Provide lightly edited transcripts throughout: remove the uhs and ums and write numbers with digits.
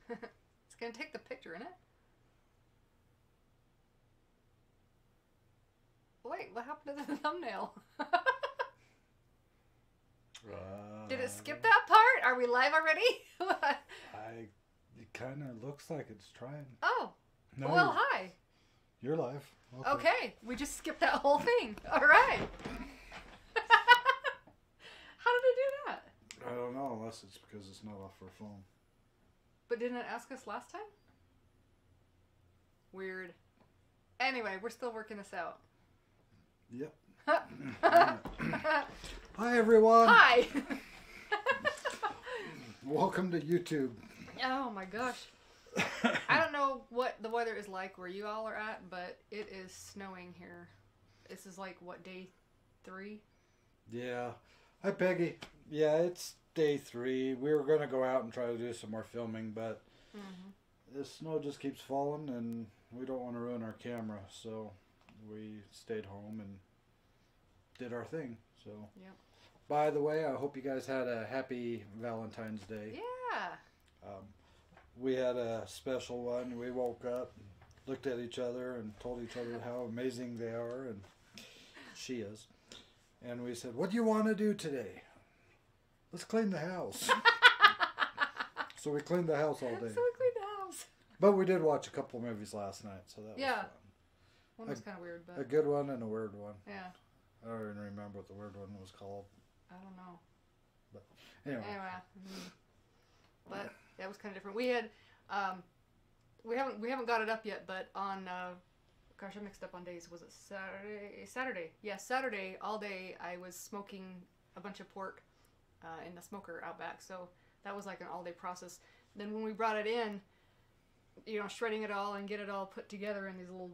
It's gonna take the picture, isn't it? Wait, what happened to the thumbnail? Did it skip that part? Are we live already? It kind of looks like it's trying. Oh. No, well, hi. You're live. Okay. We just skipped that whole thing. All right. How did it do that? I don't know, unless it's because it's not off our phone. But didn't it ask us last time? Weird. Anyway, we're still working this out. Yep. Hi, everyone. Hi. Welcome to YouTube. Oh my gosh. I don't know what the weather is like where you all are at, but it is snowing here. This is like, what, day 3? Yeah. Hi, Peggy. Yeah, it's day 3. We were going to go out and try to do some more filming, but the snow just keeps falling, and we don't want to ruin our camera, so we stayed home and did our thing. So, yep. By the way, I hope you guys had a happy Valentine's Day. Yeah. We had a special one. We woke up, and looked at each other, and told each other how amazing they are, and she is. And we said, "What do you want to do today? Let's clean the house." So we cleaned the house all day. So we cleaned the house. But we did watch a couple movies last night, so that was fun. One was kind of weird, but... A good one and a weird one. Yeah. I don't even remember what the weird one was called. I don't know. But anyway. But yeah, it was kind of different. We had, we haven't got it up yet, but on, gosh, I mixed up on days. Was it Saturday? Saturday. Yeah, Saturday all day I was smoking a bunch of pork in the smoker out back. So that was like an all-day process. Then when we brought it in, you know, shredding it all and get it all put together in these little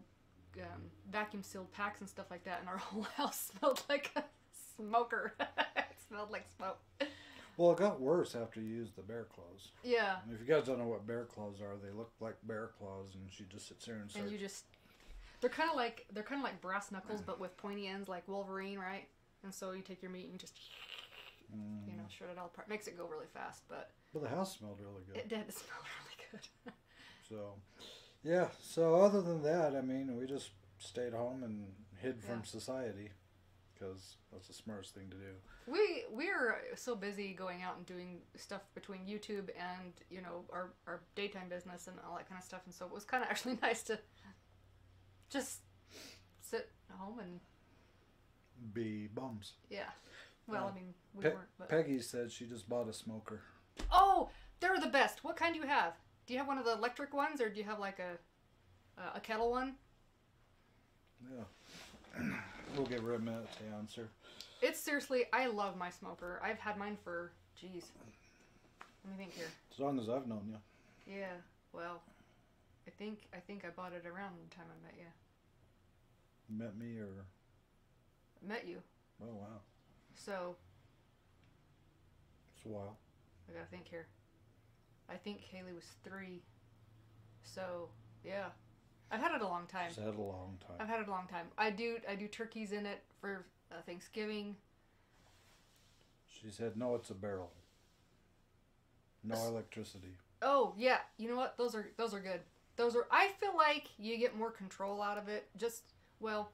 vacuum sealed packs and stuff like that, and our whole house smelled like a smoker. It smelled like smoke. Well, it got worse after you used the bear claws. Yeah. And if you guys don't know what bear claws are, they look like bear claws, and she just sits there and starts. And you just, they're kind of like brass knuckles, but with pointy ends, like Wolverine, right? And so you take your meat and you just, you know, shred it all apart. Makes it go really fast, but. Well, the house smelled really good. It did. It smelled really good. So, yeah. So other than that, I mean, we just stayed home and hid from society, because that's the smartest thing to do. We're so busy going out and doing stuff between YouTube and, you know, our daytime business and all that kind of stuff, and so it was kind of actually nice to just sit home and be bums. Yeah. Well, I mean, we weren't. But... Peggy said she just bought a smoker. Oh, they're the best. What kind do you have? Do you have one of the electric ones, or do you have like a kettle one? Yeah. We'll give her a minute to answer. It's seriously, I love my smoker. I've had mine for, geez, let me think here. As long as I've known you. Yeah, well, I think I bought it around the time I met you. Met me or? Met you. Oh, wow. So. It's a while. I gotta think here. I think Haley was 3. So, yeah. I've had it a long time. She's had it a long time. I've had it a long time. I do turkeys in it for Thanksgiving. She said, no, it's a barrel. No electricity. Oh, yeah. You know what? Those are good. I feel like you get more control out of it. Just, well,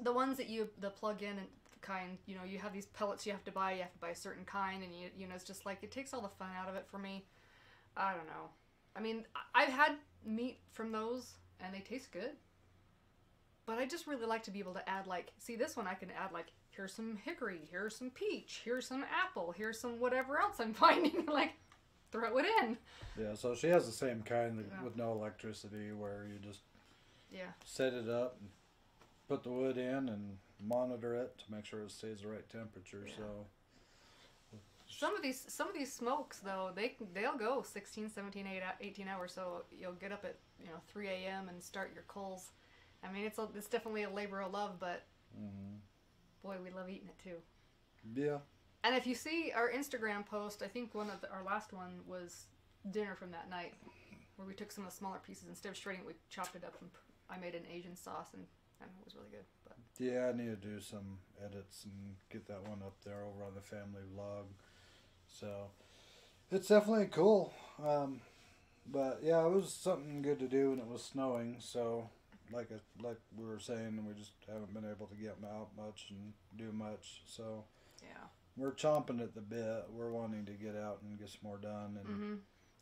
the ones that the plug in and kind, you know, you have these pellets you have to buy a certain kind, and you know, it's just like, it takes all the fun out of it for me. I don't know. I mean, I've had meat from those, and they taste good. But I just really like to be able to add, like, see, this one I can add, like, here's some hickory, here's some peach, here's some apple, here's some whatever else I'm finding, like, throw it in. Yeah, so she has the same kind with no electricity, where you just set it up and put the wood in and monitor it to make sure it stays the right temperature. Yeah. So some of these smokes, though, they'll go 16, 17, 18 hours, so you'll get up at, you know, 3 a.m. and start your coals. I mean, it's definitely a labor of love, but boy, we love eating it too. Yeah. And if you see our Instagram post, I think our last one was dinner from that night, where we took some of the smaller pieces, instead of shredding it, we chopped it up, and I made an Asian sauce, and it was really good. But yeah, I need to do some edits and get that one up there over on the family vlog. So it's definitely cool. But yeah, it was something good to do, and it was snowing. So, like we were saying, we just haven't been able to get out much and do much. So Yeah. we're chomping at the bit. We're wanting to get out and get some more done. And Mm-hmm.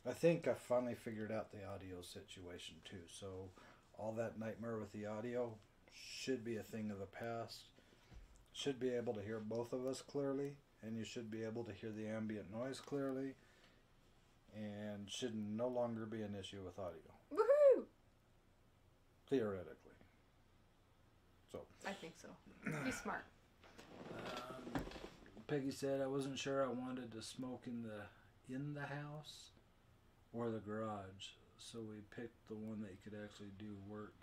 I think I finally figured out the audio situation too. So all that nightmare with the audio should be a thing of the past. Should be able to hear both of us clearly, and you should be able to hear the ambient noise clearly, and should no longer be an issue with audio. Woohoo! Theoretically. So I think so. He's smart. Peggy said I wasn't sure I wanted to smoke in the house or the garage, so we picked the one that you could actually do the work.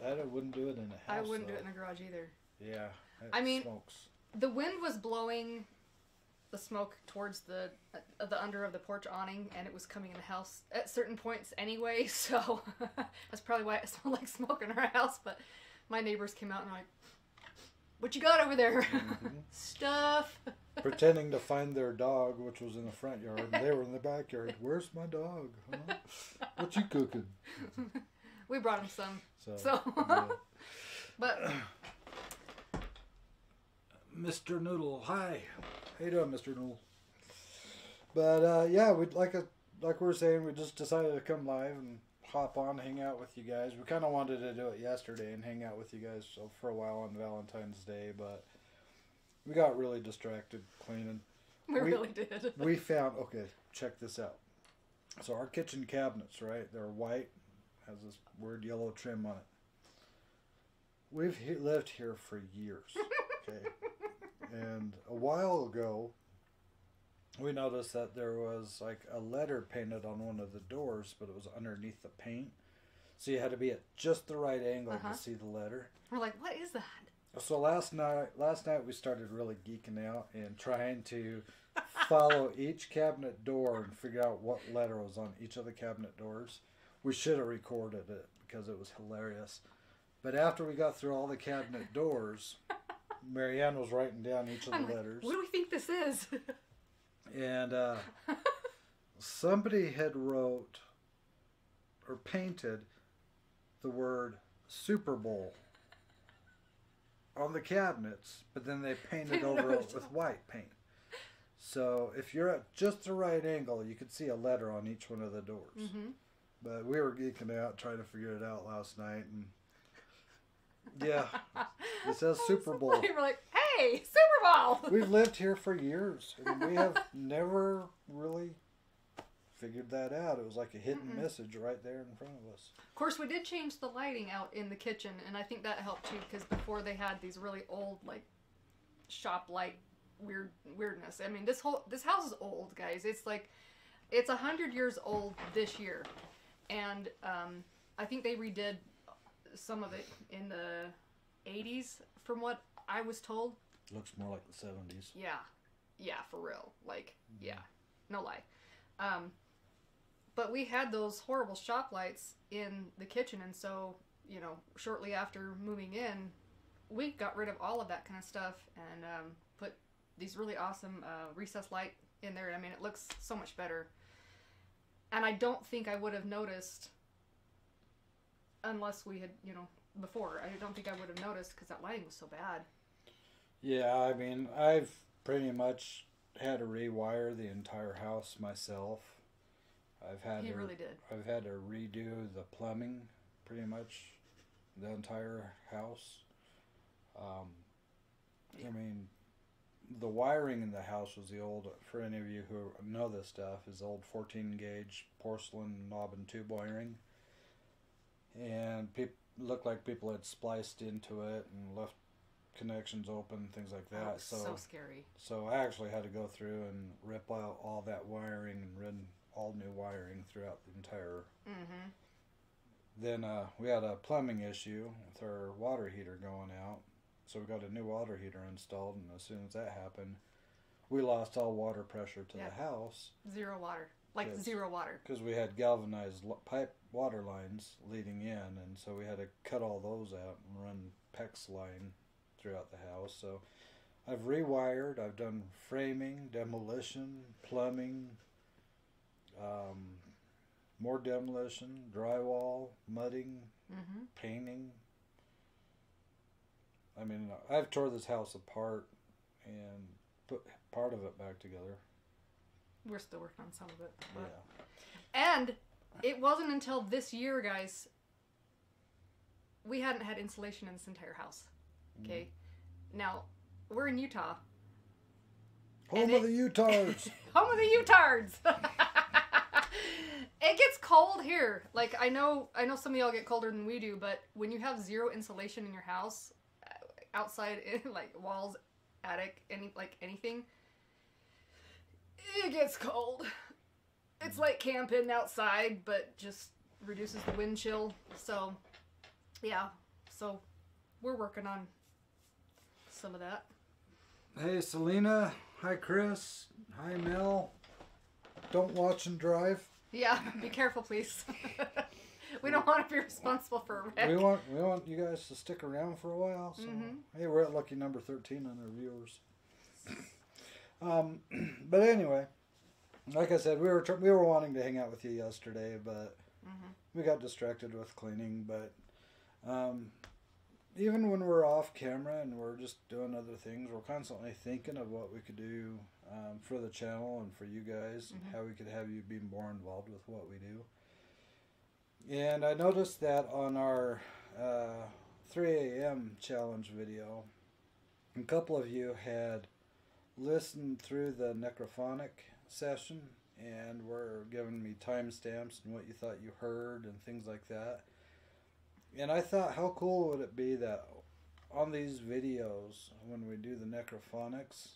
I wouldn't do it in a house. I wouldn't do though. it in the garage either. Yeah, I mean, smokes. The wind was blowing the smoke towards the under of the porch awning, and it was coming in the house at certain points anyway, so that's probably why it smelled like smoke in our house. But my neighbors came out and were like, "What you got over there?" Mm-hmm. Stuff. Pretending to find their dog, which was in the front yard, and they were in the backyard. Where's my dog? Huh? What you cooking? We brought him some. So yeah. But Mr. Noodle, hi. How you doing, Mr. Noodle? But yeah, we like we were saying, we just decided to come live and hop on, hang out with you guys. We kind of wanted to do it yesterday and hang out with you guys for a while on Valentine's Day, but we got really distracted cleaning. we really did. We found, okay, check this out. So our kitchen cabinets, right? They're white, has this weird yellow trim on it. We've lived here for years, okay? And a while ago, we noticed that there was like a letter painted on one of the doors, but it was underneath the paint. So you had to be at just the right angle to see the letter. We're like, what is that? So last night we started really geeking out and trying to follow each cabinet door and figure out what letter was on each of the cabinet doors. We should have recorded it because it was hilarious. But after we got through all the cabinet doors, Marianne was writing down each of the letters. What do we think this is? And somebody had wrote or painted the word Super Bowl on the cabinets, but then they painted over it with white paint. So if you're at just the right angle, you could see a letter on each one of the doors. Mm-hmm. But we were geeking out trying to figure it out last night, and yeah, it says Super Bowl. Funny. We're like, hey, Super Bowl! We've lived here for years, and we have never really figured that out. It was like a hidden message right there in front of us. Of course, we did change the lighting out in the kitchen, and I think that helped too, because before they had these really old, like, shop light weirdness. I mean, this house is old, guys. It's like, it's 100 years old this year, and I think they redid some of it in the 80s, from what I was told. Looks more like the 70s. Yeah, for real. Like, yeah, no lie. But we had those horrible shop lights in the kitchen, and so, you know, shortly after moving in, we got rid of all of that kind of stuff and put these really awesome recessed light in there. I mean, it looks so much better. And I don't think I would have noticed unless we had, you know, before. I don't think I would have noticed because that lighting was so bad. Yeah, I mean, I've pretty much had to rewire the entire house myself. Really did. I've had to redo the plumbing, pretty much the entire house. I mean, the wiring in the house was the old, for any of you who know this stuff, is old 14 gauge porcelain knob and tube wiring. And looked like people had spliced into it and left connections open, things like that. So scary. So I actually had to go through and rip out all that wiring and run all new wiring throughout the entire. Mm-hmm. Then we had a plumbing issue with our water heater going out. So we got a new water heater installed, and as soon as that happened, we lost all water pressure to the house. Zero water. Like zero water. Because we had galvanized pipe water lines leading in, and so we had to cut all those out and run PEX line throughout the house. So I've rewired. I've done framing, demolition, plumbing, more demolition, drywall, mudding, painting. I mean, I've tore this house apart and put part of it back together. We're still working on some of it. Yeah. And it wasn't until this year, guys, we hadn't had insulation in this entire house. Okay? Now, we're in Utah. Home of the Utards. Home of the Utards. It gets cold here. Like, I know some of y'all get colder than we do, but when you have zero insulation in your house, outside, like walls, attic, anything, it gets cold. It's like camping outside, but just reduces the wind chill. So, yeah. So, we're working on some of that. Hey, Selena. Hi, Chris. Hi, Mel. Don't watch and drive. Yeah, be careful, please. We don't want to be responsible for a wreck. We want you guys to stick around for a while. So, hey, we're at lucky number 13 on our viewers. But anyway, like I said, we were wanting to hang out with you yesterday, but we got distracted with cleaning. But even when we're off camera and we're just doing other things, we're constantly thinking of what we could do for the channel and for you guys, how we could have you be more involved with what we do. And I noticed that on our 3 a.m. challenge video, a couple of you had listened through the necrophonic session and were giving me timestamps and what you thought you heard and things like that. And I thought, how cool would it be that on these videos, when we do the necrophonics,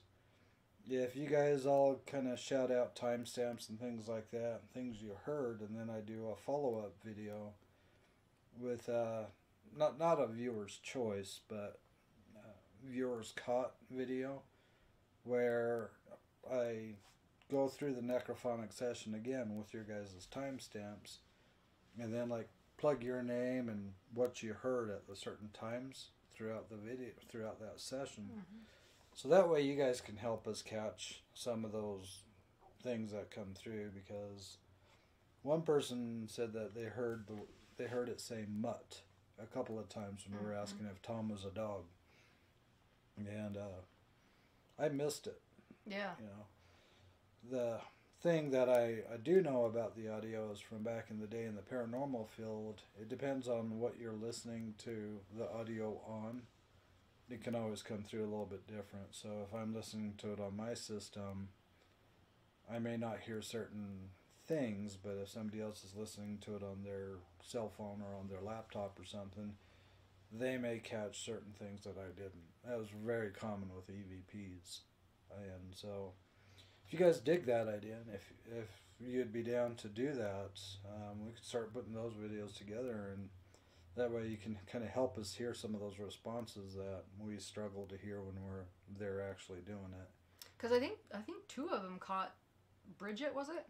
if you guys all kind of shout out timestamps and things like that, things you heard, and then I do a follow-up video with not a viewer's choice, but viewer's caught video, where I go through the necrophonic session again with your guys' timestamps, and then like plug your name and what you heard at the certain times throughout the video, throughout that session. So that way you guys can help us catch some of those things that come through, because one person said that they heard it say mutt a couple of times when we were asking if Tom was a dog. And I missed it. Yeah. You know, the thing that I do know about the audio is from back in the day in the paranormal field, it depends on what you're listening to the audio on. It can always come through a little bit different. So if I'm listening to it on my system, I may not hear certain things, but if somebody else is listening to it on their cell phone or on their laptop or something, they may catch certain things that I didn't. That was very common with EVPs. And so if you guys dig that idea, and if you'd be down to do that, we could start putting those videos together, and that way you can kind of help us hear some of those responses that we struggle to hear when we're there actually doing it. Because I think 2 of them caught Bridget, was it?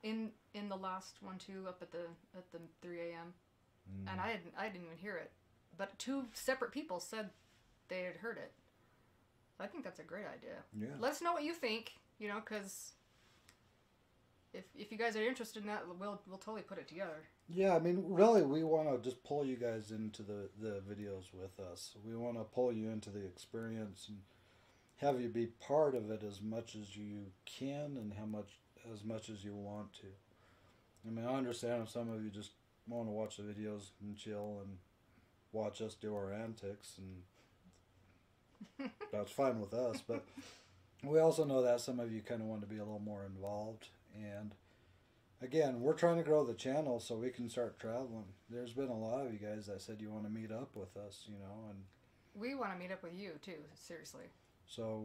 In the last one too, up at the 3 a.m. And I didn't even hear it, but 2 separate people said they had heard it. I think that's a great idea. Yeah. Let us know what you think. You know, because if you guys are interested in that, we'll totally put it together. Yeah, I mean, really, we want to just pull you guys into the videos with us. We want to pull you into the experience and have you be part of it as much as you can and as much as you want to. I mean, I understand if some of you just want to watch the videos and chill and watch us do our antics, and that's fine with us, but we also know that some of you kind of want to be a little more involved. And again, we're trying to grow the channel so we can start traveling. There's been a lot of you guys that said you want to meet up with us, you know, and we want to meet up with you too, seriously. So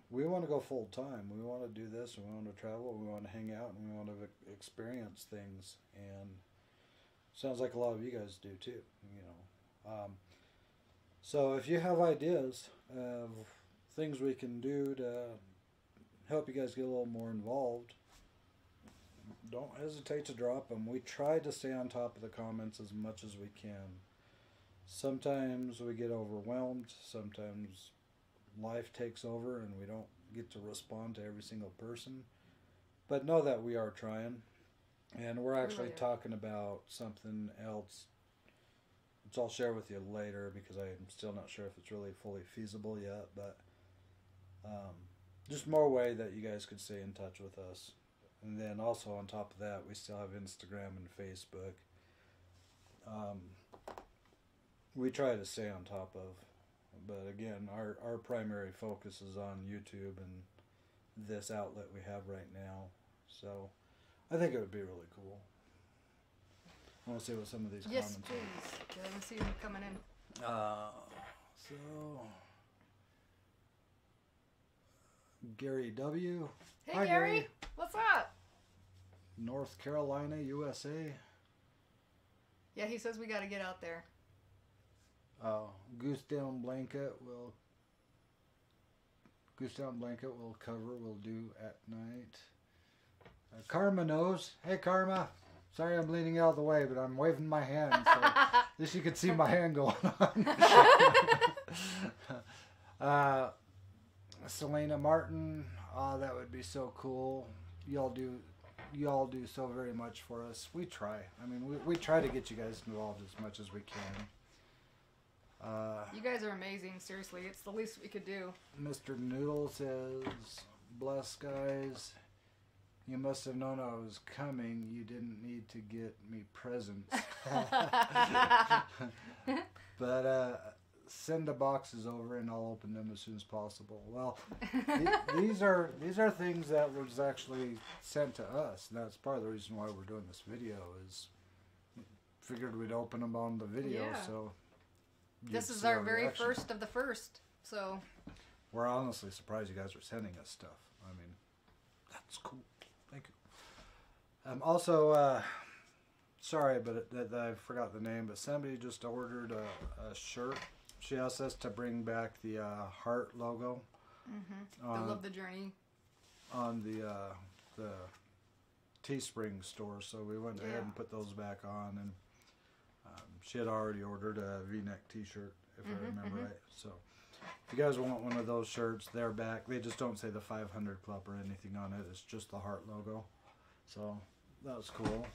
we want to go full time. We want to do this, and we want to travel, we want to hang out, and we want to experience things. And sounds like a lot of you guys do too, you know. So if you have ideas of things we can do to help you guys get a little more involved, don't hesitate to drop them. We try to stay on top of the comments as much as we can. Sometimes we get overwhelmed. Sometimes life takes over and we don't get to respond to every single person. But know that we are trying. And we're actually really are. talking about something else, which I'll share with you later because I'm still not sure if it's really fully feasible yet. But just more way that you guys could stay in touch with us. And then also on top of that, we still have Instagram and Facebook. We try to stay on top of. But again, our primary focus is on YouTube and this outlet we have right now. So I think it would be really cool. I want to see what some of these Yes, comments please. Yeah, let me see them coming in. So Gary W. Hey, Hi, Gary. What's up? North Carolina, USA. Yeah, he says we got to get out there. Goose Down Blanket will cover. We'll do at night. Karma knows. Hey, Karma. Sorry I'm leaning out of the way, but I'm waving my hand, so at least you can see my hand going on. Selena Martin. Oh, that would be so cool. Y'all do so very much for us. We try. I mean, we try to get you guys involved as much as we can. You guys are amazing. Seriously, it's the least we could do. Mr. Noodle says, "Bless guys. You must have known I was coming. You didn't need to get me presents." But send the boxes over and I'll open them as soon as possible. Well, these are things that was actually sent to us. And that's part of the reason why we're doing this video is figured we'd open them on the video. Yeah. So This is our very first of the first. So we're honestly surprised you guys are sending us stuff. I mean, that's cool. Thank you. Also, sorry, but I forgot the name, but somebody just ordered a shirt. She asked us to bring back the heart logo. I love the journey. On the Teespring store, so we went ahead and put those back on, and she had already ordered a V-neck T-shirt, if I remember right. So if you guys want one of those shirts, they're back. They just don't say the 500 Club or anything on it. It's just the heart logo. So that was cool.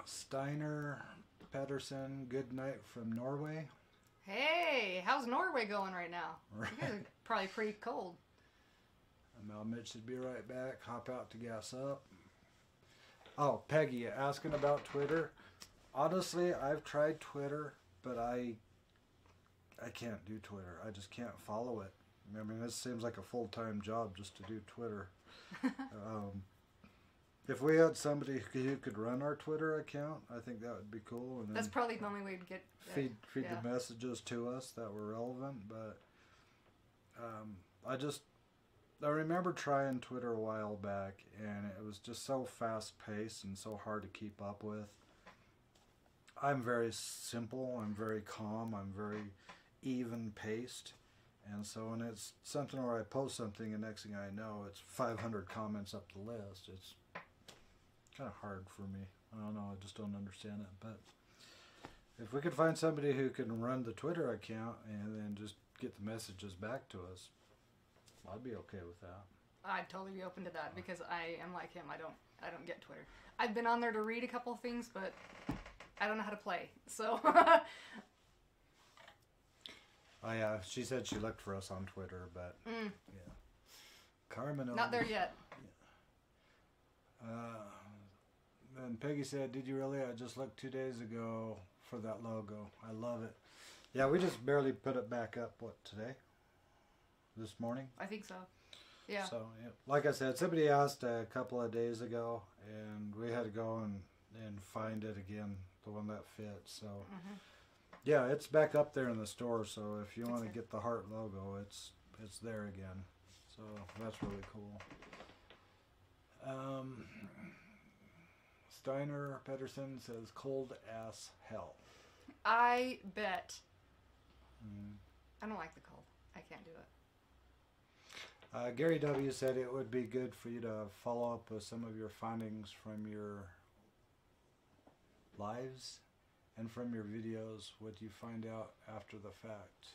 Steiner Pedersen, good night from Norway. Hey, how's Norway going right now? Right. You guys are probably pretty cold. Mel Mitch should be right back. Hop out to gas up. Oh, Peggy asking about Twitter. Honestly, I've tried Twitter, but I can't do Twitter. I just can't follow it. I mean, this seems like a full-time job just to do Twitter. If we had somebody who could run our Twitter account, I think that would be cool. And that's probably the only way to get feed the messages to us that were relevant. But I remember trying Twitter a while back, and it was just so fast-paced and so hard to keep up with. I'm very simple. I'm very calm. I'm very even-paced. And so when it's something where I post something, and next thing I know, it's 500 comments up the list. It's kind of hard for me. I don't know. I just don't understand it. But if we could find somebody who can run the Twitter account and then just get the messages back to us, I'd be okay with that. I'd totally be open to that because I am like him. I don't get Twitter. I've been on there to read a couple of things, but I don't know how to play. So Oh yeah, she said she looked for us on Twitter, but yeah. Carmen. Not there yet. And Peggy said, "Did you really? I just looked 2 days ago for that logo. I love it." Yeah, we just barely put it back up. What, today? This morning? I think so. Yeah. So, yeah, like I said, somebody asked a couple of days ago, and we had to go and find it again, the one that fits. So, yeah, it's back up there in the store. So if you want to get the heart logo, it's there again. So that's really cool. Steiner Pedersen says cold ass hell. I bet. I don't like the cold. I can't do it. Gary W. said it would be good for you to follow up with some of your findings from your lives And from your videos, what do you find out after the fact?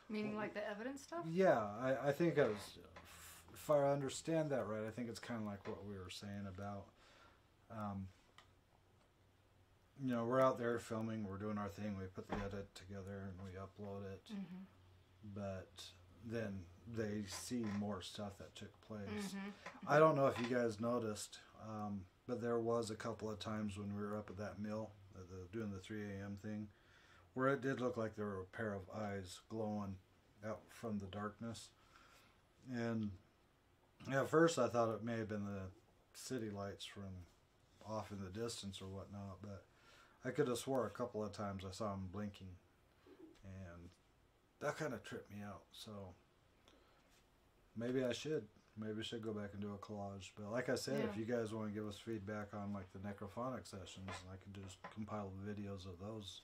Meaning like the evidence stuff? Yeah, I think I was, if I understand that right, I think it's kind of like what we were saying about, you know, we're out there filming, we're doing our thing, we put the edit together and we upload it, Mm-hmm. but then they see more stuff that took place. Mm-hmm. I don't know if you guys noticed, but there was a couple of times when we were up at that mill, doing the 3 a.m. thing, where it did look like there were a pair of eyes glowing out from the darkness. And at first I thought it may have been the city lights from off in the distance or whatnot, but I could have swore a couple of times I saw them blinking, and that kind of tripped me out. So maybe I should go back and do a collage. But like I said, Yeah. if you guys want to give us feedback on like the necrophonic sessions, I can just compile videos of those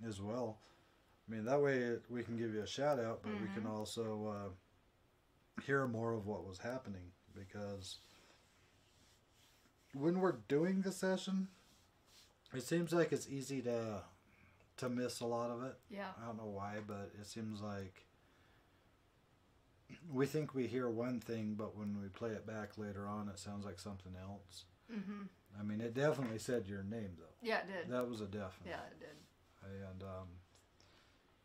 as well. I mean, that way we can give you a shout out, but we can also hear more of what was happening, because when we're doing the session, it seems like it's easy to miss a lot of it. Yeah. I don't know why, but it seems like we think we hear one thing, but when we play it back later on, it sounds like something else. Mm-hmm. I mean, it definitely said your name, though. Yeah, it did. That was a definite. Yeah, it did. And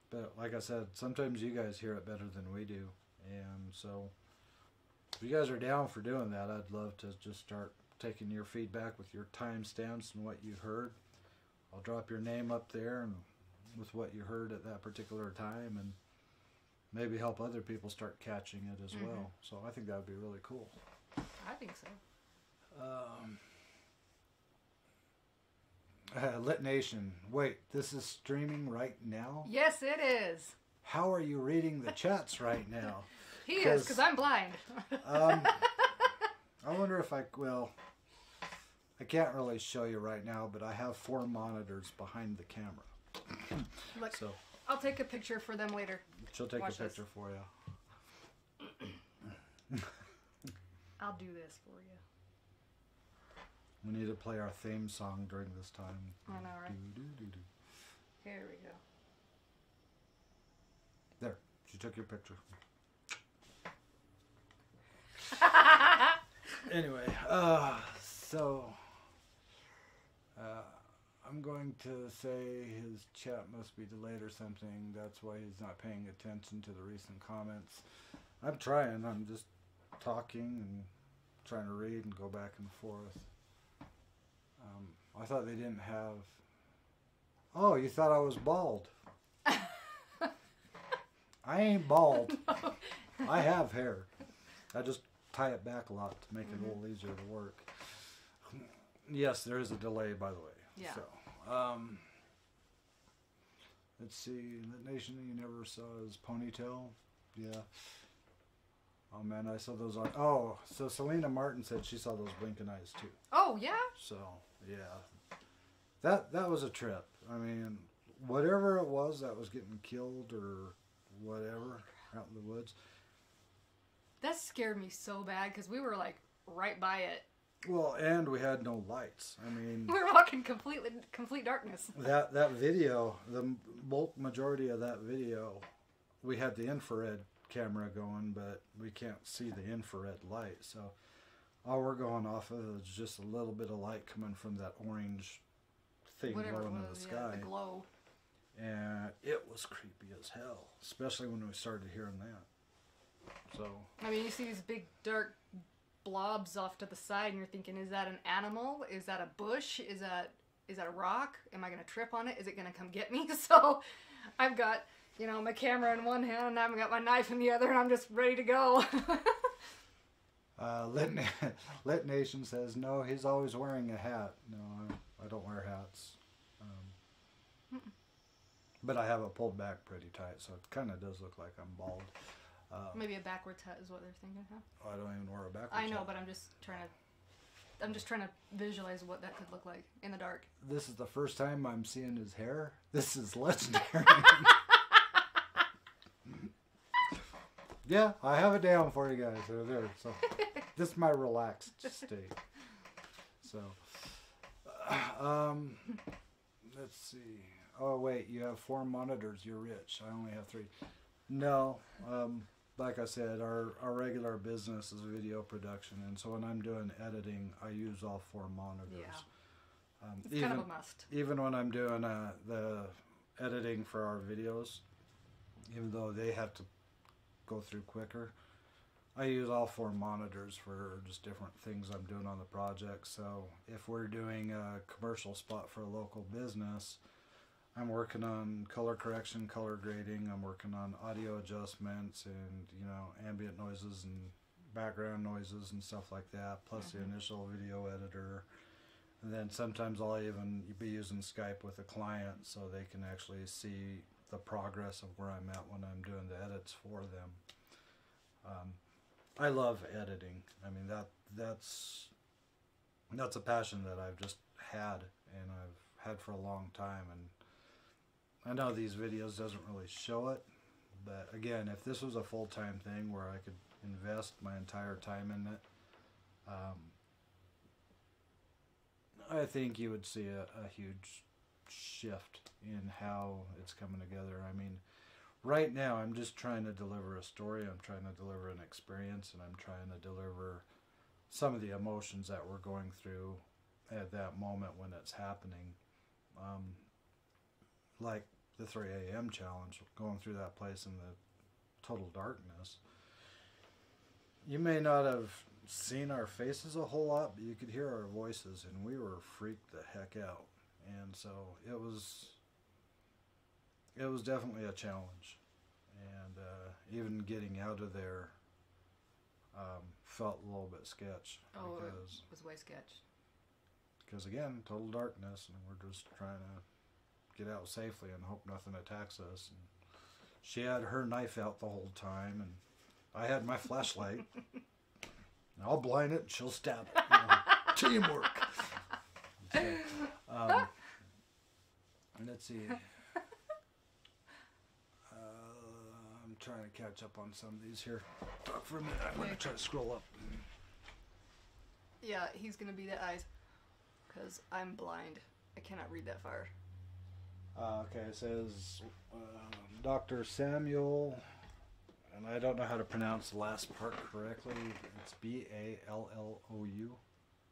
but like I said, sometimes you guys hear it better than we do, and so if you guys are down for doing that, I'd love to just start taking your feedback with your timestamps and what you heard. I'll drop your name up there and with what you heard at that particular time, and maybe help other people start catching it as well. So I think that would be really cool. I think so. Lit Nation, wait, this is streaming right now? Yes, it is. How are you reading the chats right now? He is, because I'm blind. I wonder if I can't really show you right now, but I have 4 monitors behind the camera. Look, So I'll take a picture for them later. she'll take Watch a picture for you. I'll do this for you. We need to play our theme song during this time. I know, right? Do. Here we go. There, she took your picture. Anyway, I'm going to say his chat must be delayed or something. That's why he's not paying attention to the recent comments. I'm trying. I'm just talking and trying to read and go back and forth. I thought they didn't have... Oh, you thought I was bald. I ain't bald. No. I have hair. I just tie it back a lot to make it a little easier to work. Yes, there is a delay, by the way. Yeah. So, let's see. The Nation, you never saw his ponytail? Yeah. Oh man, I saw those on. Oh, so Selena Martin said she saw those blinking eyes too. Oh, yeah? So yeah, that was a trip. I mean, whatever it was that was getting killed or whatever out in the woods. That scared me so bad because we were like right by it. Well, and we had no lights. I mean, We were walking complete darkness. that video, the bulk majority of that video, we had the infrared camera going, but we can't see the infrared light. So all we're going off of is just a little bit of light coming from that orange thing Whatever it glowing in was, the yeah, sky. the glow. And it was creepy as hell, especially when we started hearing that. So I mean, you see these big dark blobs off to the side, and you're thinking, is that an animal? Is that a bush? Is that a rock? Am I gonna trip on it? Is it gonna come get me? So I've got, my camera in one hand, and I've got my knife in the other, and I'm just ready to go. Lit Nation says, no, he's always wearing a hat. No, I don't wear hats. But I have it pulled back pretty tight, so it kind of does look like I'm bald. Maybe a backwards hat is what they're thinking, huh? I don't even wear a backwards I know, hat. but I'm just trying to visualize what that could look like in the dark. This is the first time I'm seeing his hair. This is legendary. Yeah, I have it down for you guys. They're there. So this is my relaxed state. So Let's see. Oh wait, you have 4 monitors. You're rich. I only have 3. No. Like I said, our regular business is video production, and so when I'm doing editing, I use all 4 monitors. Yeah. It's kind of a must. Even when I'm doing the editing for our videos, even though they have to go through quicker, I use all 4 monitors for just different things I'm doing on the project. So if we're doing a commercial spot for a local business, I'm working on color correction, color grading. I'm working on audio adjustments and, ambient noises and background noises and stuff like that, plus the initial video editor. And then sometimes I'll even be using Skype with a client so they can actually see the progress of where I'm at when I'm doing the edits for them. I love editing. I mean, that's a passion that I've just had, and I've had for a long time. And I know these videos doesn't really show it, but again, if this was a full-time thing where I could invest my entire time in it, I think you would see a huge shift in how it's coming together. I mean, right now I'm just trying to deliver a story, I'm trying to deliver an experience, and I'm trying to deliver some of the emotions that we're going through at that moment when it's happening. Like the 3 a.m. challenge, going through that place in the total darkness. You may not have seen our faces a whole lot, but you could hear our voices, and we were freaked the heck out. And so it was definitely a challenge. And even getting out of there felt a little bit sketch. Oh, it was way sketch. Because again, total darkness, and we're just trying to get out safely and hope nothing attacks us. And she had her knife out the whole time, and I had my flashlight. I'll blind it and she'll stab it. Teamwork. So, let's see. I'm trying to catch up on some of these here. Talk for a minute. I'm going to try to scroll up. Yeah, he's going to be the eyes. Because I'm blind. I cannot read that far. Okay, it says Dr. Samuel, and I don't know how to pronounce the last part correctly. It's Ballou.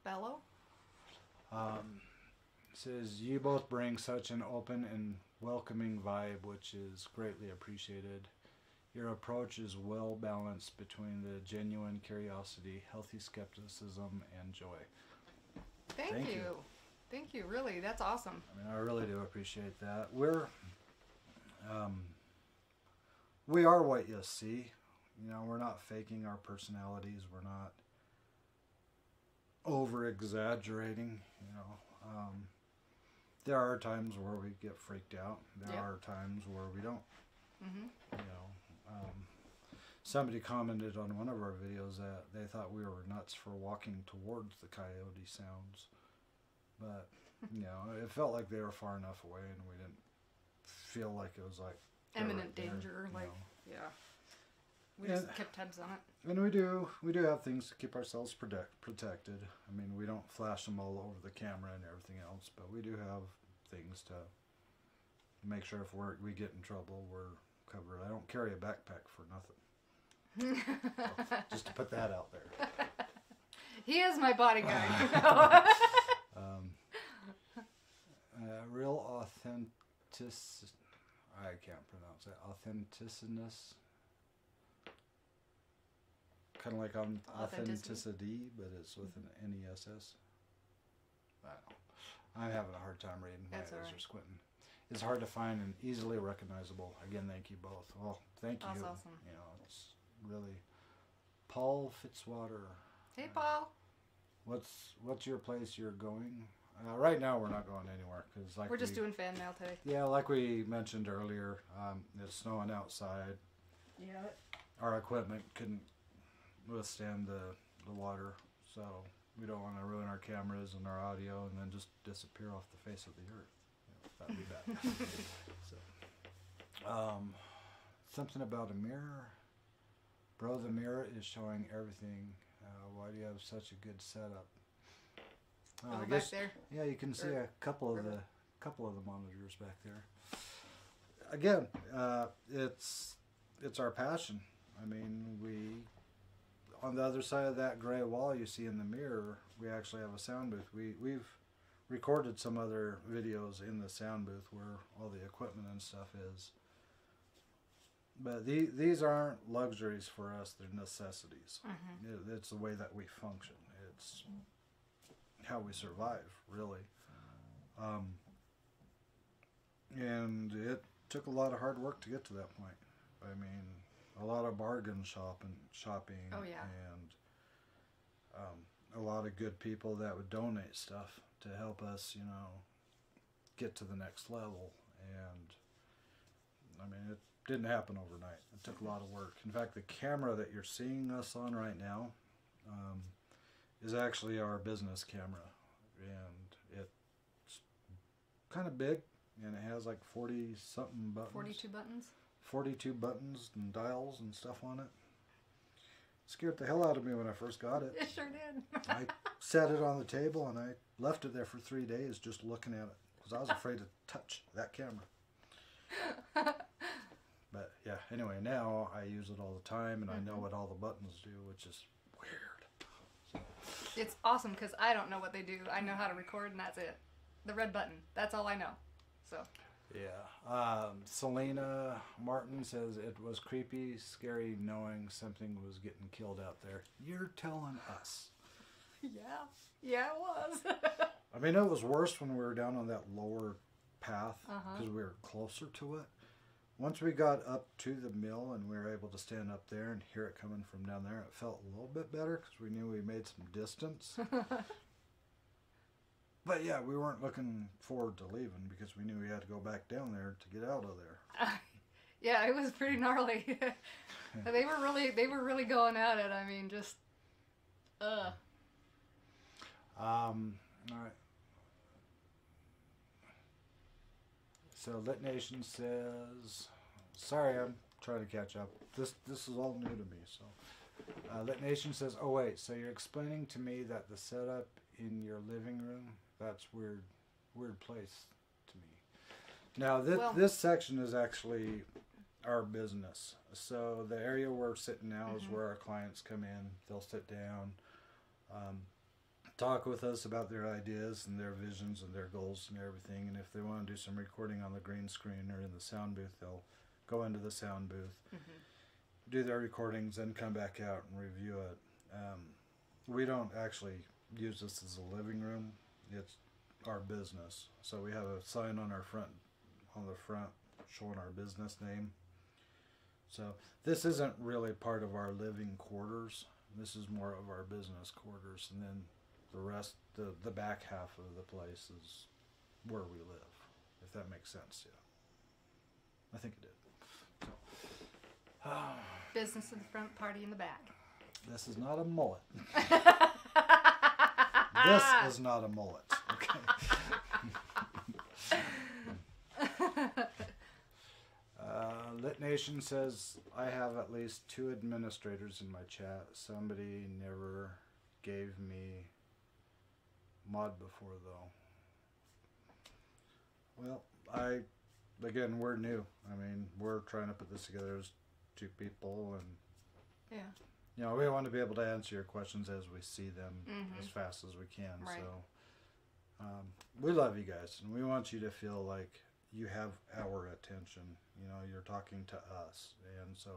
Bellow? It says, you both bring such an open and welcoming vibe, which is greatly appreciated. Your approach is well balanced between the genuine curiosity, healthy skepticism, and joy. Thank you. Thank you, really. That's awesome. I mean, I really do appreciate that. We are what you see. We're not faking our personalities. We're not over-exaggerating. There are times where we get freaked out. There are times where we don't. Mm-hmm. Somebody commented on one of our videos that they thought we were nuts for walking towards the coyote sounds. But, it felt like they were far enough away, and we didn't feel like it was like imminent danger. We just kept tabs on it. And we do have things to keep ourselves protected. I mean, we don't flash them all over the camera and everything else, but we do have things to make sure if we get in trouble, we're covered. I don't carry a backpack for nothing. So, just to put that out there. He is my bodyguard. Real I can't pronounce it. Authenticness. Kind of like authenticity, but it's with an N-E-S-S. I don't know. I'm having a hard time reading. My eyes are squinting. It's hard to find and easily recognizable. Again, thank you both. Well, thank you. That's awesome. It's really Paul Fitzwater. Hey, Paul. What's your place you're going? Right now, we're not going anywhere because we're just doing fan mail today. Yeah, like we mentioned earlier, it's snowing outside. Yeah. Our equipment couldn't withstand the water, so we don't want to ruin our cameras and our audio and then just disappear off the face of the earth. That'd be bad. So, something about a mirror. Bro, the mirror is showing everything. Why do you have such a good setup? I back guess, there. yeah, you can see Or a couple of river. the monitors back there. Again, it's our passion. I mean, on the other side of that gray wall you see in the mirror, we actually have a sound booth. We've recorded some other videos in the sound booth where all the equipment and stuff is. But these aren't luxuries for us; they're necessities. It's the way that we function. It's how we survive, really. And it took a lot of hard work to get to that point. I mean, a lot of bargain shopping. Oh, yeah. And a lot of good people that would donate stuff to help us, get to the next level. And I mean, it didn't happen overnight. It took a lot of work. In fact, the camera that you're seeing us on right now is actually our business camera, and it's kind of big, and it has like 40 something buttons. 42 buttons. 42 buttons and dials and stuff on it. Scared the hell out of me when I first got it. It sure did. I set it on the table and I left it there for 3 days just looking at it because I was afraid to touch that camera. But yeah, anyway, now I use it all the time and I know what all the buttons do, which is weird. So. It's awesome because I don't know what they do. I know how to record and that's it. The red button. That's all I know. So. Yeah. Selena Martin says it was creepy, scary knowing something was getting killed out there. You're telling us. Yeah. Yeah, it was. I mean, it was worse when we were down on that lower path because we were closer to it. Once we got up to the mill and we were able to stand up there and hear it coming from down there, it felt a little bit better because we knew we made some distance. But yeah, we weren't looking forward to leaving because we knew we had to go back down there to get out of there. Yeah, it was pretty gnarly. They were really going at it. I mean, just All right. So Lit Nation says, sorry, I'm trying to catch up. This is all new to me. So Lit Nation says, oh wait, so you're explaining to me that the setup in your living room, that's weird place to me. Now this section is actually our business. So the area we're sitting now is where our clients come in. They'll sit down, talk with us about their ideas and their visions and their goals and everything. And if they want to do some recording on the green screen or in the sound booth, they'll go into the sound booth, do their recordings, then come back out and review it. We don't actually use this as a living room. It's our business. So we have a sign on the front showing our business name. So this isn't really part of our living quarters. This is more of our business quarters, and then the rest, the back half of the place is where we live, if that makes sense. Yeah, I think it did. So, business in the front, party in the back. This is not a mullet. This is not a mullet. Okay. Lit Nation says, I have at least 2 administrators in my chat. Somebody never gave me mod before though. Well, again, we're new. I mean, we're trying to put this together as 2 people, and yeah, we want to be able to answer your questions as we see them as fast as we can. Right. So we love you guys, and we want you to feel like you have our attention. You're talking to us, and so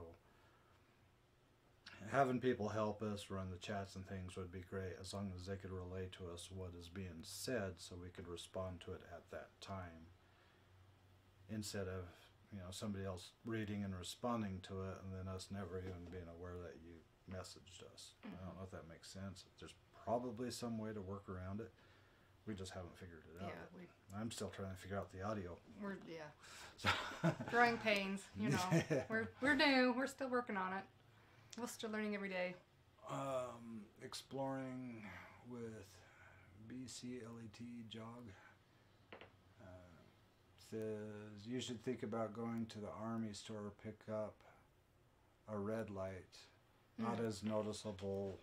having people help us run the chats and things would be great, as long as they could relay to us what is being said so we could respond to it at that time, instead of somebody else reading and responding to it and then us never even being aware that you messaged us. I don't know if that makes sense. There's probably some way to work around it. We just haven't figured it out. Yeah, I'm still trying to figure out the audio. So, growing pains, We're new. We're still working on it. We're still learning every day. Exploring with BCLET Jog says you should think about going to the Army store, pick up a red light, not as noticeable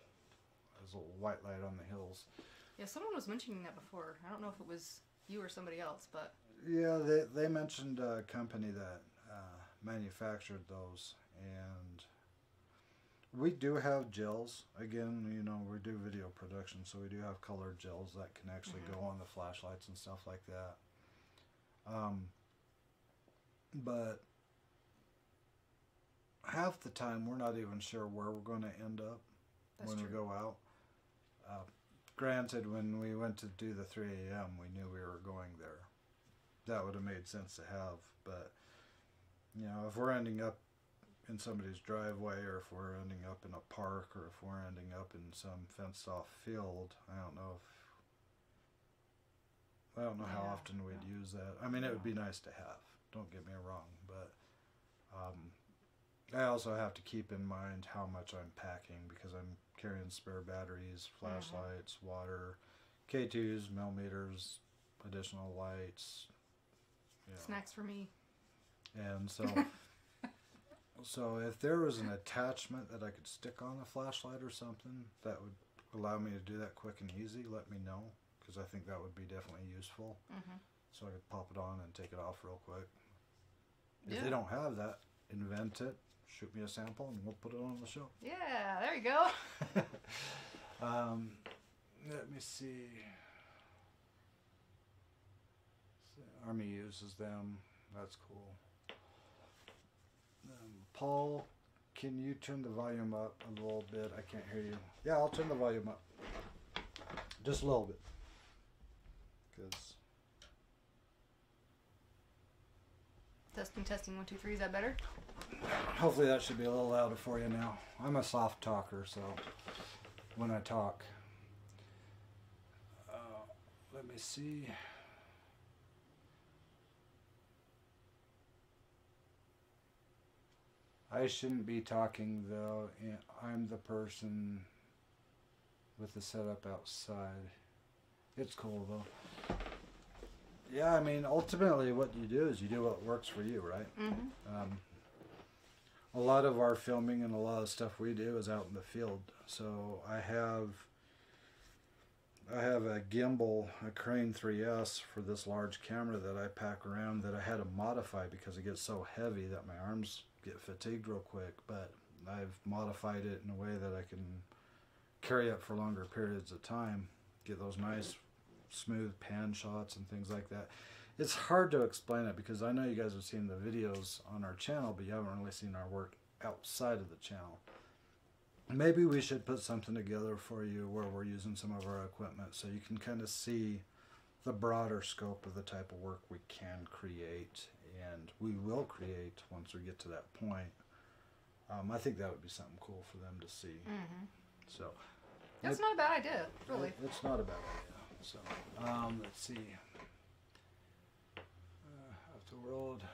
as a white light on the hills. Yeah, someone was mentioning that before. I don't know if it was you or somebody else, but Yeah, they mentioned a company that manufactured those, and we do have gels. Again, you know, we do video production, so we do have colored gels that can actually go on the flashlights and stuff like that. But half the time, we're not even sure where we're going to end up when we go out. Granted, when we went to do the 3 a.m., we knew we were going there. That would have made sense to have, but you know, if we're ending up in somebody's driveway, or if we're ending up in a park, or if we're ending up in some fenced off field, I don't know how often we'd use that. I mean, it would be nice to have, don't get me wrong, but I also have to keep in mind how much I'm packing, because I'm carrying spare batteries, flashlights, water, K2s, millimeters, additional lights, you know. Snacks for me. And so so if there was an attachment that I could stick on a flashlight or something that would allow me to do that quick and easy, let me know, because I think that would be definitely useful. So I could pop it on and take it off real quick. If they don't have that, invent it, shoot me a sample, and we'll put it on the show. Yeah, there you go. Let me see. Army uses them. That's cool. Paul, can you turn the volume up a little bit? I can't hear you. Yeah, I'll turn the volume up. Just a little bit. 'Cause Testing, 1, 2, 3. Is that better? hopefully that should be a little louder for you now. I'm a soft talker, so when I talk. Let me see. I shouldn't be talking though. I'm the person with the setup outside. It's cool though. Yeah, I mean, ultimately what you do is you do what works for you, right? A lot of our filming and a lot of stuff we do is out in the field. So I have a gimbal, a Crane 3S for this large camera that I pack around, that I had to modify because it gets so heavy that my arms get fatigued real quick, but I've modified it in a way that I can carry it for longer periods of time, get those nice smooth pan shots and things like that. It's hard to explain it because I know you guys have seen the videos on our channel, but you haven't really seen our work outside of the channel. Maybe we should put something together for you where we're using some of our equipment so you can kind of see the broader scope of the type of work we can create, and we will create once we get to that point. I think that would be something cool for them to see. So That's not a bad idea, really. It's not a bad idea. So let's see. Half the world,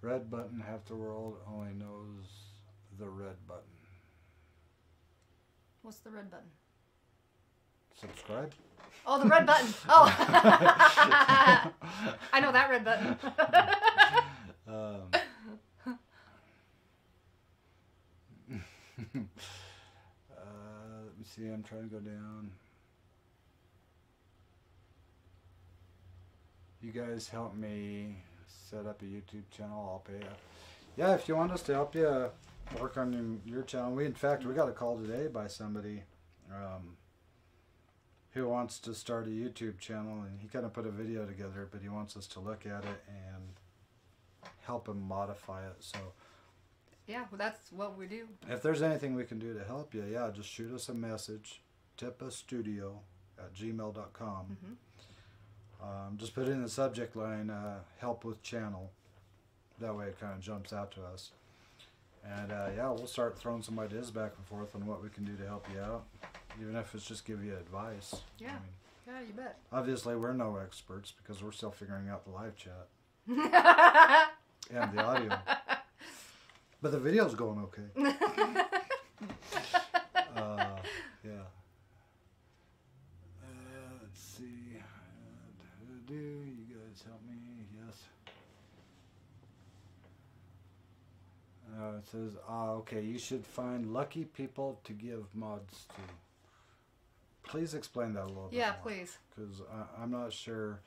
red button. Half the world only knows the red button. What's the red button? Subscribe. Oh, the red button. Oh. I know that red button. Let me see. I'm trying to go down. You guys help me set up a YouTube channel. I'll pay you. Yeah, if you want us to help you work on your channel. In fact, we got a call today by somebody who wants to start a YouTube channel, and he kind of put a video together, but he wants us to look at it and help him modify it. So yeah, well, that's what we do. if there's anything we can do to help you, yeah, just shoot us a message, tipastudio@gmail.com. Just put in the subject line, help with channel. That way it kind of jumps out to us. And yeah, we'll start throwing some ideas back and forth on what we can do to help you out, even if it's just give you advice. Yeah, I mean, yeah, you bet. Obviously, we're no experts because we're still figuring out the live chat and the audio. But the video's going okay. Yeah. Let's see. You guys help me? Yes. It says, okay, you should find lucky people to give mods to. please explain that a little bit Yeah, more. please. Because I'm not sure.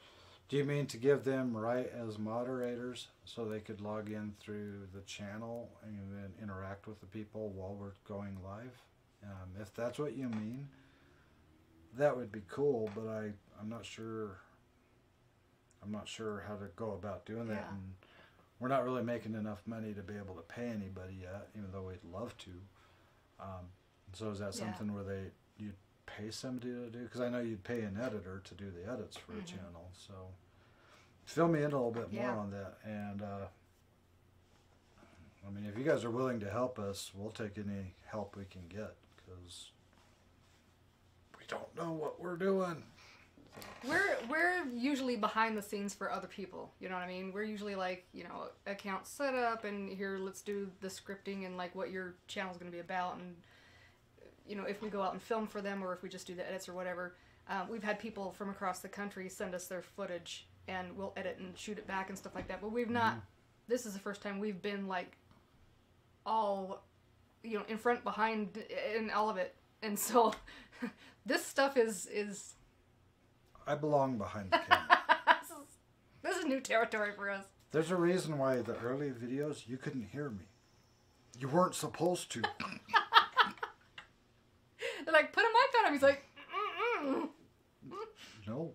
Do you mean to give them right as moderators so they could log in through the channel and then interact with the people while we're going live? If that's what you mean, that would be cool. But I'm not sure. I'm not sure how to go about doing that. Yeah. And we're not really making enough money to be able to pay anybody yet, even though we'd love to. So is that something where you'd pay somebody to do? Because I know you'd pay an editor to do the edits for a channel. So fill me in a little bit more on that. And I mean, if you guys are willing to help us, we'll take any help we can get, because we don't know what we're doing. We're usually behind the scenes for other people. You know what I mean? We're usually like, you know, account setup and here, let's do the scripting and like what your channel's going to be about, and you know, if we go out and film for them or if we just do the edits or whatever. We've had people from across the country send us their footage and we'll edit and shoot it back and stuff like that. But we've not. This is the first time we've been like all, you know, in front, behind, and all of it. And so this stuff is. I belong behind the camera. This is new territory for us. There's a reason why the early videos you couldn't hear me. You weren't supposed to. They're like, put a mic on him. He's like, no.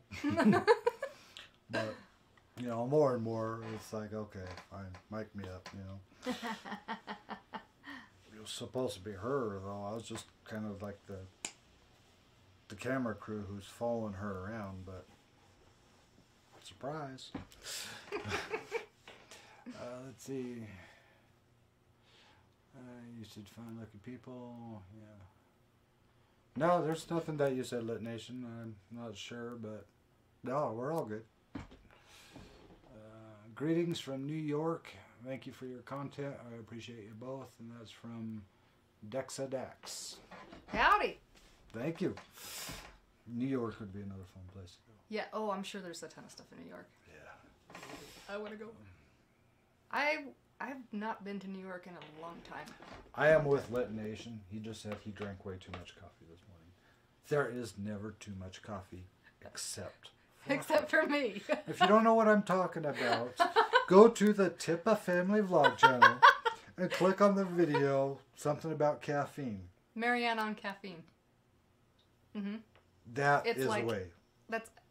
But, you know, more and more, it's like, okay, fine, mic me up, you know. It was supposed to be her, though. I was just kind of like the camera crew who's following her around, but surprise. Let's see. You should find lucky people. Yeah. No, there's nothing that you said, Lit Nation. I'm not sure, but no, we're all good. Greetings from New York. Thank you for your content. I appreciate you both. And that's from Dexadax. Howdy. Thank you. New York would be another fun place to go. Yeah. Oh, I'm sure there's a ton of stuff in New York. Yeah. I want to go. I've not been to New York in a long time. I am with Lit Nation. He just said he drank way too much coffee this morning. There is never too much coffee, except for me. If you don't know what I'm talking about, go to the TIPA Family Vlog channel and click on the video, something about caffeine. Marianne on caffeine. Mm-hmm. That It's is like, way.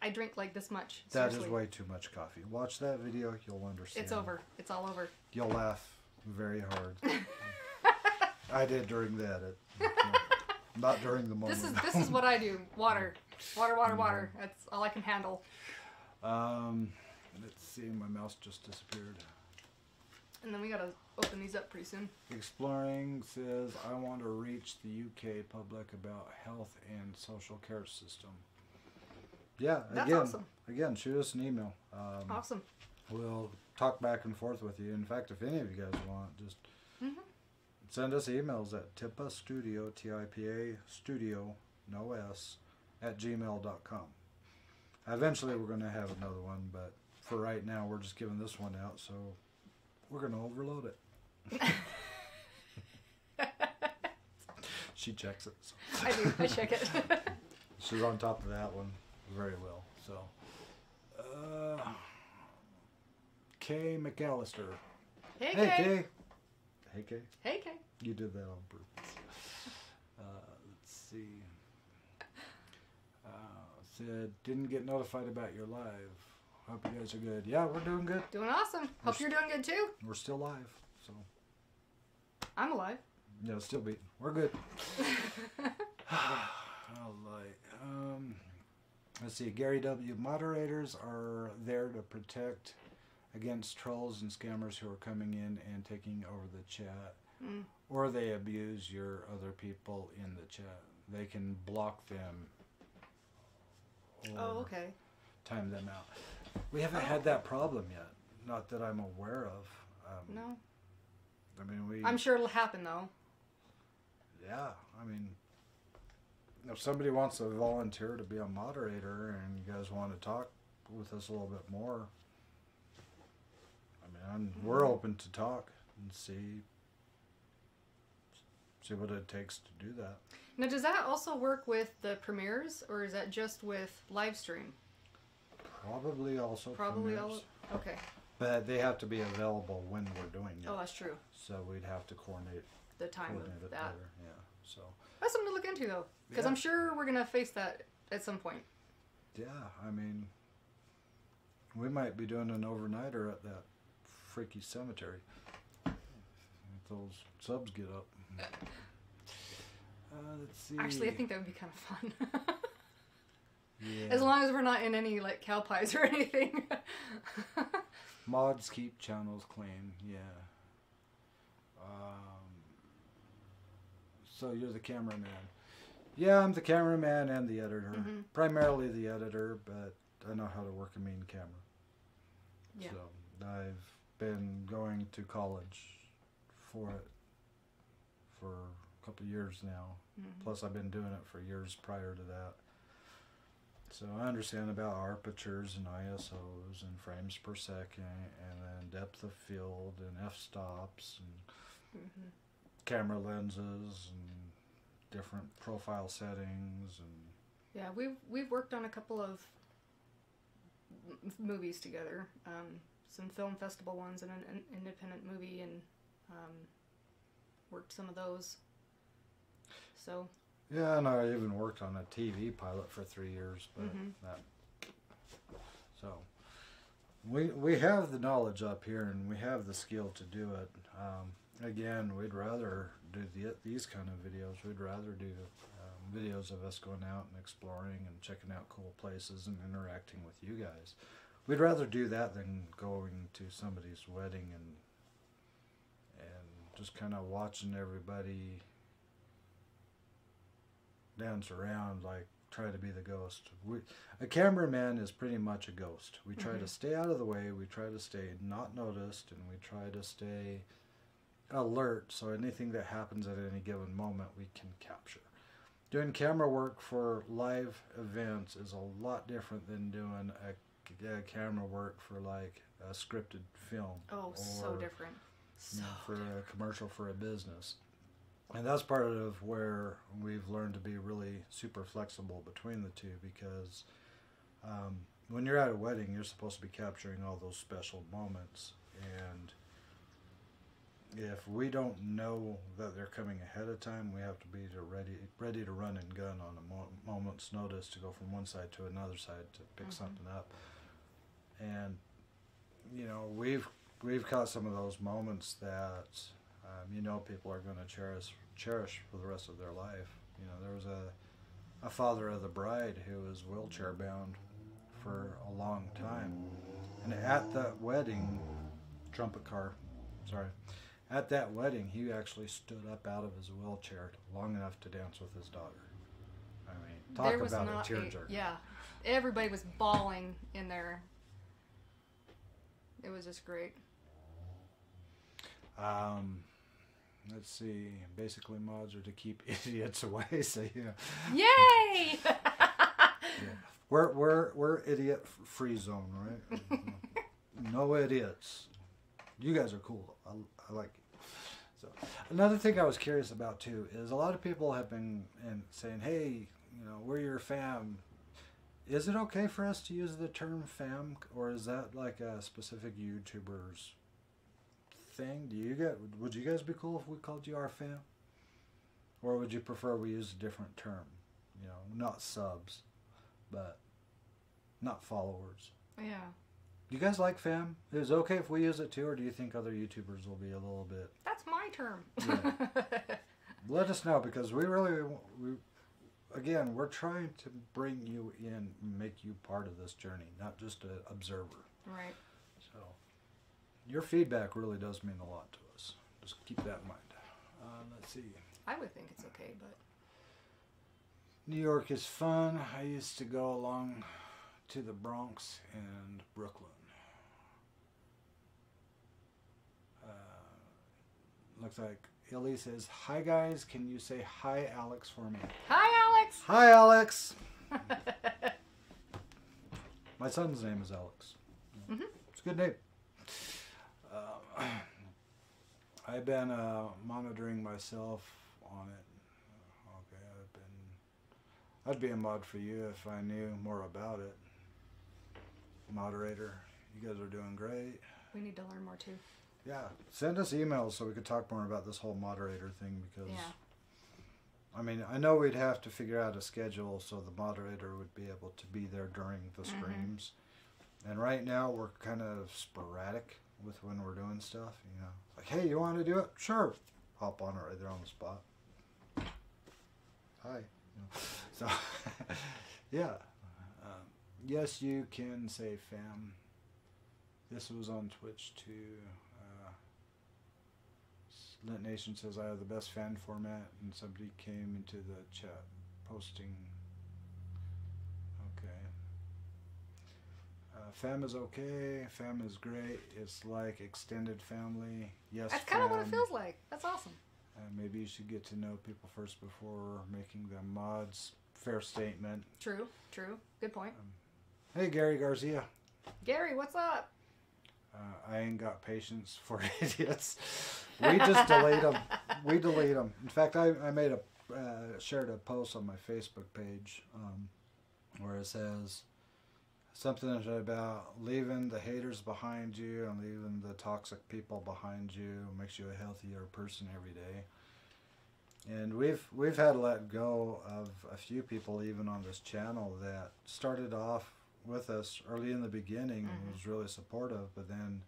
I drink like this much. That Seriously. is way too much coffee. Watch that video, you'll understand. It's over. It's all over. You'll laugh very hard. I did during the edit. Not during the moment. This is what I do. Water. Water. That's all I can handle. Let's see, my mouse just disappeared. And then we gotta open these up pretty soon. Exploring says, I want to reach the UK public about health and social care system. Yeah, That's awesome. Again, shoot us an email. Awesome. We'll talk back and forth with you. In fact, if any of you guys want, just send us emails at TIPA Studio, TIPA Studio, no S, @gmail.com. Eventually, we're going to have another one, but for right now, we're just giving this one out, so we're going to overload it. She checks it. So. I do. I check it. She's on top of that one very well. So, Kay McAllister. Hey, Hey, Kay. Kay. Hey, Kay. Hey, Kay. You did that on purpose. Let's see. Said, didn't get notified about your live. Hope you guys are good. Yeah, we're doing good. Doing awesome. Hope you're doing good too. We're still live, so. I'm alive. Yeah, still beating. We're good. All right. Let's see. Gary W. Moderators are there to protect against trolls and scammers who are coming in and taking over the chat. Or they abuse your other people in the chat. They can block them. Oh, okay. Time them out. We haven't had that problem yet. Not that I'm aware of. No. I mean, I'm sure it'll happen though. Yeah, I mean, if somebody wants to volunteer to be a moderator and you guys want to talk with us a little bit more, Mm-hmm. we're open to talk and see see what it takes to do that. Now, does that also work with the premieres, or is that just with live stream? Probably also Probably premieres. all. Okay. But they have to be available when we're doing it. Oh, that's true. So we'd have to coordinate The time of it that. better. Yeah. So. That's something to look into, though, because Yeah. I'm sure we're gonna face that at some point. Yeah, I mean, we might be doing an overnighter at that freaky cemetery. If those subs get up. Let's see. Actually, I think that would be kind of fun. Yeah. As long as we're not in any like cow pies or anything. Mods keep channels clean. Yeah. So you're the cameraman. Yeah, I'm the cameraman and the editor. Mm-hmm. Primarily the editor, but I know how to work a mean camera. Yeah. So I've been going to college for it for a couple of years now. Mm-hmm. Plus I've been doing it for years prior to that. So I understand about apertures and ISOs and frames per second and then depth of field and f-stops and Mm-hmm. camera lenses and different profile settings and Yeah, we've worked on a couple of movies together. Some film festival ones and an independent movie, and worked some of those. So. yeah, and I even worked on a TV pilot for 3 years, but Mm-hmm. that. So, we have the knowledge up here, and we have the skill to do it. Again, we'd rather do these kind of videos. We'd rather do videos of us going out and exploring and checking out cool places and interacting with you guys. We'd rather do that than going to somebody's wedding and just kind of watching everybody dance around like try to be the ghost. A cameraman is pretty much a ghost. We try Mm-hmm. to stay out of the way, we try to stay not noticed, and we try to stay alert so anything that happens at any given moment we can capture. Doing camera work for live events is a lot different than doing a camera work for like a scripted film. Oh, so different. So for different. a commercial for a business. And that's part of where we've learned to be really super flexible between the two, because when you're at a wedding, you're supposed to be capturing all those special moments. And if we don't know that they're coming ahead of time, we have to be ready to run and gun on a moment's notice to go from one side to another side to pick Mm-hmm. something up. And you know, we've caught some of those moments that people are going to cherish for the rest of their life. You know, there was a father of the bride who was wheelchair bound for a long time, and at that wedding, at that wedding, he actually stood up out of his wheelchair long enough to dance with his daughter. I mean, talk There was about not a tearjerker. yeah, everybody was bawling in there. It was just great. Let's see. Basically, mods are to keep idiots away. So yeah. Yay! Yeah. We're idiot free zone, right? No idiots. You guys are cool. I like you. So another thing I was curious about too is a lot of people have been saying, "Hey, we're your fam." Is it okay for us to use the term fam, or is that like a specific YouTuber's thing? Would you guys be cool if we called you our fam, or would you prefer we use a different term? Not subs, but not followers. Yeah. Do you guys like fam? Is it okay if we use it too, or do you think other YouTubers will be a little bit? That's my term. Yeah. Let us know, because again, we're trying to bring you in, make you part of this journey, not just an observer. Right. So, your feedback really does mean a lot to us. Just keep that in mind. Let's see. I would think it's okay, but New York is fun. I used to go along to the Bronx and Brooklyn. Looks like Illy says, "Hi guys, can you say hi Alex for me?" hi, Alex. Hi Alex. My son's name is Alex. Mm-hmm. It's a good name. I've been monitoring myself on it. Okay, I'd be a mod for you if I knew more about it. Moderator, you guys are doing great. We need to learn more too. Yeah, send us emails so we could talk more about this whole moderator thing because, I mean, I know we'd have to figure out a schedule so the moderator would be able to be there during the streams. And right now we're kind of sporadic with when we're doing stuff, you know. Like, hey, you want to do it? Sure. Hop on it right there on the spot. Hi. You know. So, yeah. Yes, you can say fam. This was on Twitch too. Lint Nation says I have the best fan format, and somebody came into the chat posting. Okay. Fam is okay. Fam is great. It's like extended family. Yes, that's kind of what it feels like. That's awesome. Maybe you should get to know people first before making them mods. Fair statement. True. Good point. Hey, Gary Garcia. Gary, what's up? I ain't got patience for idiots. We just delete them. We delete them. In fact, I made shared a post on my Facebook page where it says something about leaving the haters behind you and leaving the toxic people behind you makes you a healthier person every day. And we've had to let go of a few people even on this channel that started off with us early in the beginning and was really supportive, but then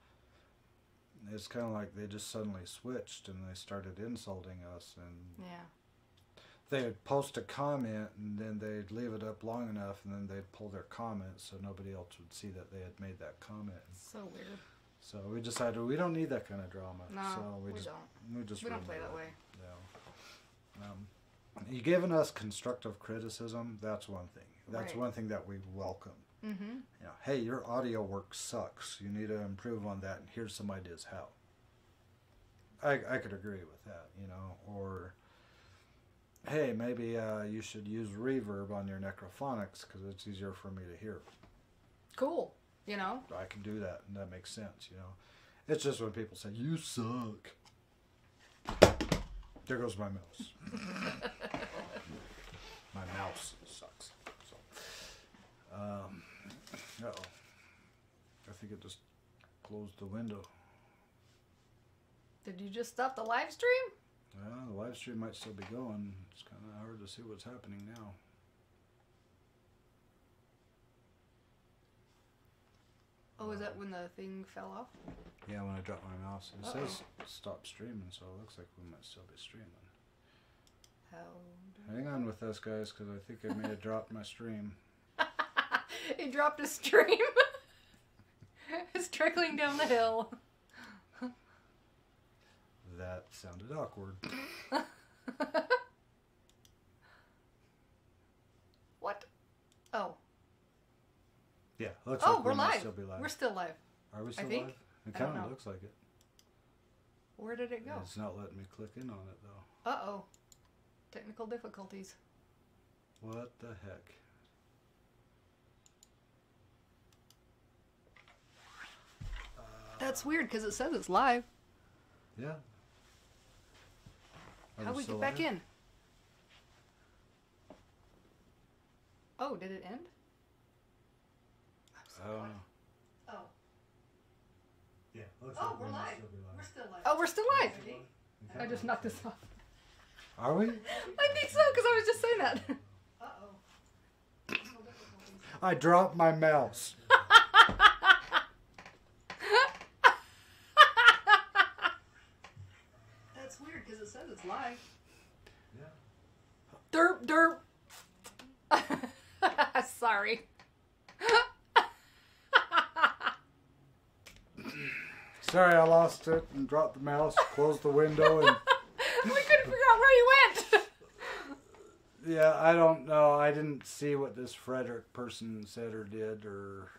it's kind of like they just suddenly switched and they started insulting us, and they would post a comment and then they'd leave it up long enough and then they'd pull their comment so nobody else would see that they had made that comment. So weird. So we decided we don't need that kind of drama. No, so we don't play that way. Yeah. You giving us constructive criticism, that's one thing. That's one thing that we welcome. You know, hey, your audio work sucks. You need to improve on that, and here's some ideas how. I could agree with that, you know. Or, hey, maybe you should use reverb on your necrophonics because it's easier for me to hear. Cool, you know. I can do that, and that makes sense, you know. It's just when people say, you suck. There goes my mouse. My mouse sucks. So, uh-oh. I think it just closed the window. Did you just stop the live stream? Well, the live stream might still be going. It's kind of hard to see what's happening now. Oh, is that when the thing fell off? Yeah, when I dropped my mouse. It says stop streaming, so it looks like we might still be streaming. Hang on with us, guys, because I think I may have dropped my stream. He dropped a stream. It's trickling down the hill. That sounded awkward. What? Oh. Yeah, looks like we're we might live. still be live. We're still live. Are we still I think. live? It I don't kind of know. looks like it. Where did it go? It's not letting me click in on it, though. Uh-oh. Technical difficulties. What the heck? That's weird because it says it's live. Yeah. Are How we still get back live? in? Oh, did it end? I don't know. Oh. Yeah, looks Oh, like we're we might live. still be live. We're still live. Oh, we're still live. I just knocked this off. Are we? I think so because I was just saying that. Uh-oh. I dropped my mouse. That's weird because it says it's live. Yeah. Derp, derp. Sorry. Sorry, I lost it and dropped the mouse, closed the window, and We couldn't figure out where you went. yeah, I don't know. I didn't see what this Frederick person said or did, or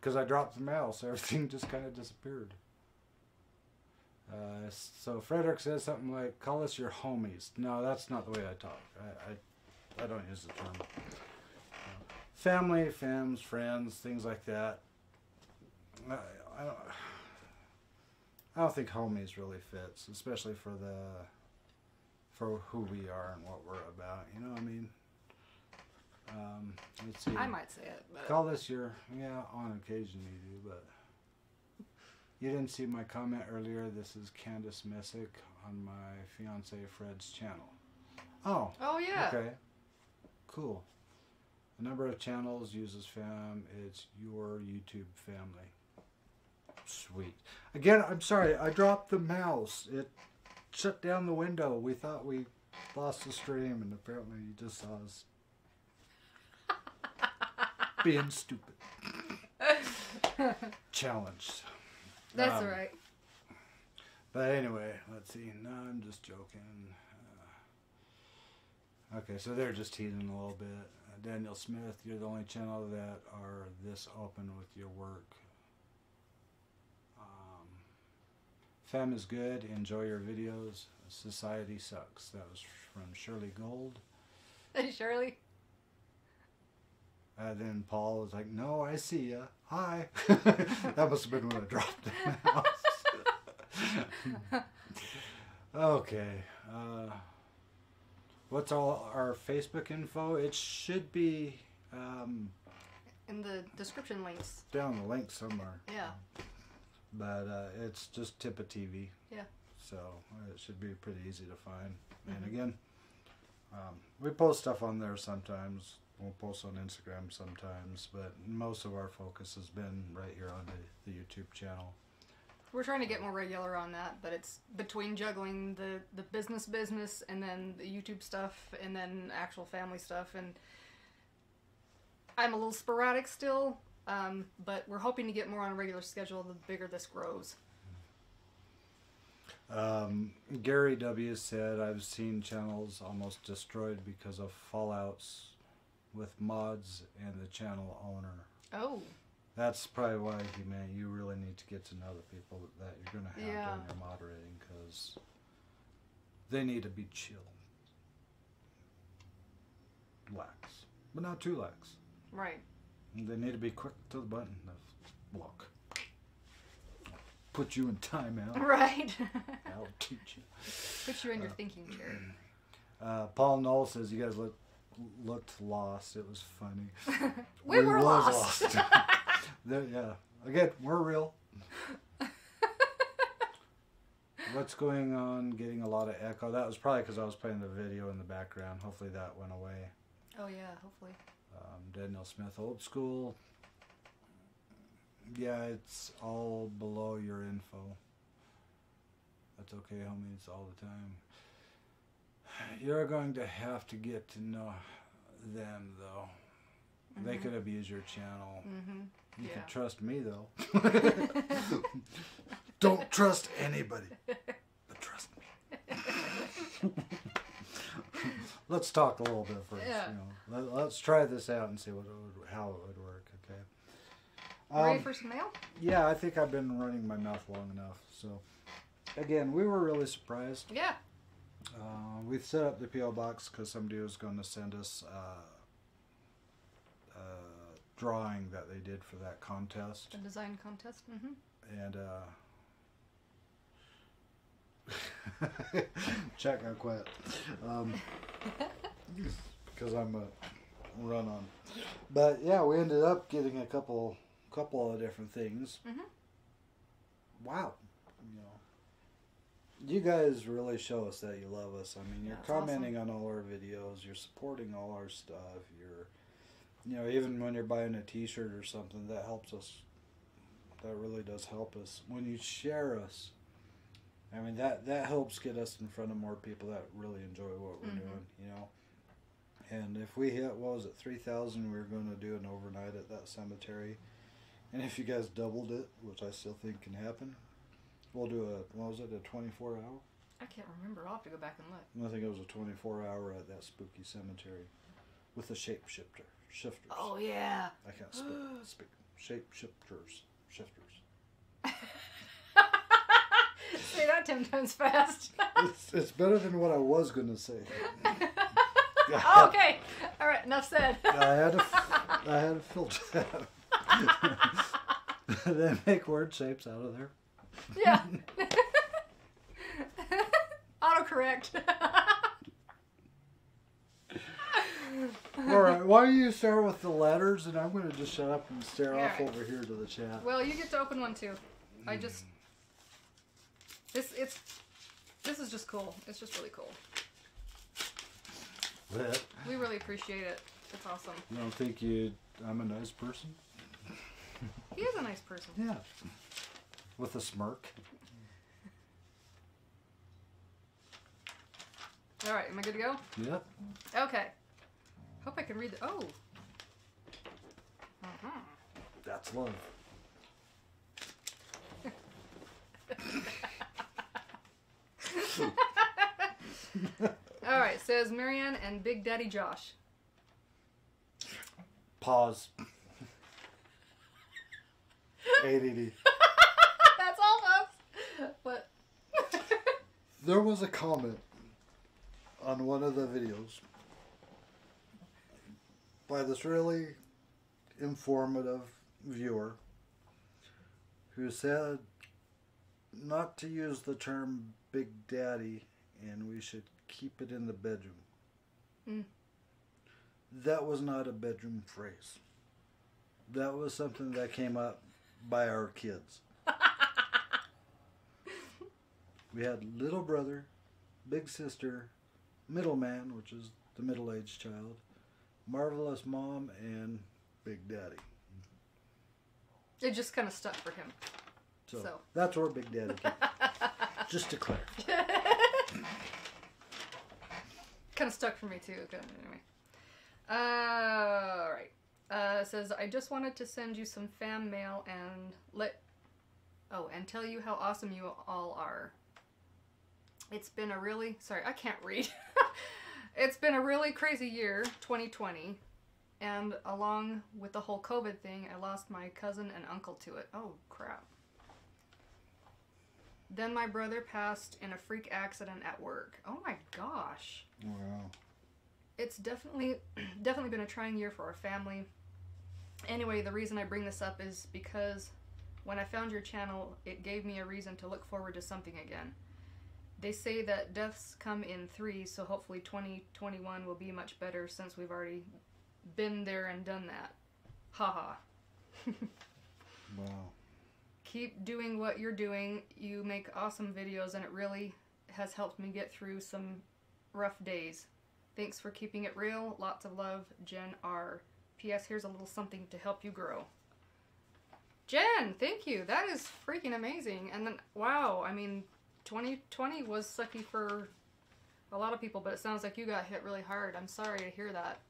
because I dropped the mouse, everything just kind of disappeared. So Frederick says something like, "Call us your homies." No, that's not the way I talk. I don't use the term. Family, fems, friends, things like that. I don't think homies really fits, especially for who we are and what we're about. You know what I mean? Let's see. I might say it, but Call this your, on occasion you do, but you didn't see my comment earlier. This is Candace Messick on my fiance Fred's channel. Oh. Oh yeah. Okay. Cool. A number of channels uses fam. It's your YouTube family. Sweet. Again, I'm sorry. I dropped the mouse. It shut down the window. We thought we lost the stream, and apparently you just saw us being stupid. Challenged. That's all right. But anyway, let's see. No, I'm just joking. Okay, so they're just teasing a little bit. Daniel Smith, you're the only channel that are this open with your work. Fam is good. Enjoy your videos. Society sucks. That was from Shirley Gold. Hey, Shirley. Then Paul was like, "No, I see ya. Hi." That must have been when I dropped the mouse. Okay. What's all our Facebook info? It should be In the description links. down the link somewhere. Yeah. But it's just TIPA TV. Yeah. So it should be pretty easy to find. And again, we post stuff on there sometimes. We'll post on Instagram sometimes, but most of our focus has been right here on the YouTube channel. We're trying to get more regular on that, but it's between juggling the business and then the YouTube stuff and then actual family stuff. And I'm a little sporadic still, but we're hoping to get more on a regular schedule the bigger this grows. Gary W. said, I've seen channels almost destroyed because of fallouts with mods and the channel owner. Oh. That's probably why you really need to get to know the people that you're going to have doing your moderating, because they need to be chill. Lax. But not too lax. Right. And they need to be quick to the button. Look. Put you in timeout. Right. I'll teach you. Put you in your thinking chair. Paul Knoll says, you guys looked lost. It was funny. we were lost. Yeah. Again, we're real. What's going on? Getting a lot of echo. That was probably because I was playing the video in the background. Hopefully that went away. Oh yeah, hopefully. Daniel Smith, old school. Yeah, it's all below your info. That's okay, homies, all the time. You're going to have to get to know them, though. They could abuse your channel. You can trust me, though. Don't trust anybody, but trust me. Let's talk a little bit first. Yeah. Let's try this out and see how it would work. Okay. Ready for some mail? Yeah, I think I've been running my mouth long enough. So, again, we were really surprised. Yeah. We set up the P.O. box because somebody was going to send us a drawing that they did for that contest. The design contest? And check got quiet. Because I'm a run on. But yeah, we ended up getting a couple of different things. Wow. You guys really show us that you love us. I mean, you're commenting on all our videos, you're supporting all our stuff, even when you're buying a t-shirt or something, that helps us. That really does help us. When you share us, I mean, that helps get us in front of more people that really enjoy what we're doing, And if we hit, 3,000, we're going to do an overnight at that cemetery. And if you guys doubled it, which I still think can happen, we'll do a 24 hour? I can't remember. I'll have to go back and look. I think it was a 24 hour at that spooky cemetery with the shifters. Oh, yeah. I can't speak. Shapeshifters. Shifters. Say that 10 times fast. It's better than what I was going to say. Okay. All right. Enough said. I had to filter that. They make word shapes out of there. Yeah. Autocorrect. All right, why don't you start with the letters, and I'm going to just shut up and stare off Alright. over here to the chat. Well, you get to open one too. I just this is just cool. It's just really cool. What? We really appreciate it. It's awesome. You don't think I'm a nice person? He is a nice person. Yeah. With a smirk. All right, am I good to go? Yep. Okay. Hope I can read the. Oh. Uh-huh. That's love. All right, says Marianne and Big Daddy Josh. Pause. ADD. That's all, folks. What? There was a comment on one of the videos by this really informative viewer who said not to use the term Big Daddy and we should keep it in the bedroom. Mm. That was not a bedroom phrase. That was something that came up by our kids. We had little brother, big sister, middle man, which is the middle-aged child, marvelous mom, and Big Daddy. It just kind of stuck for him. So. That's where Big Daddy came. Just to clarify. Kind of stuck for me too. Anyway. All right. It says, I just wanted to send you some fan mail and and tell you how awesome you all are. It's been a really, sorry, I can't read. It's been a really crazy year, 2020. And along with the whole COVID thing, I lost my cousin and uncle to it. Oh, crap. Then my brother passed in a freak accident at work. Oh my gosh. Wow. It's definitely been a trying year for our family. Anyway, the reason I bring this up is because when I found your channel, it gave me a reason to look forward to something again. They say that deaths come in threes, so hopefully 2021 will be much better since we've already been there and done that. Haha. Wow. Keep doing what you're doing. You make awesome videos and it really has helped me get through some rough days. Thanks for keeping it real. Lots of love, Jen R. P.S. Here's a little something to help you grow. Jen, thank you. That is freaking amazing. And then, wow, I mean, 2020 was sucky for a lot of people, but it sounds like you got hit really hard. I'm sorry to hear that.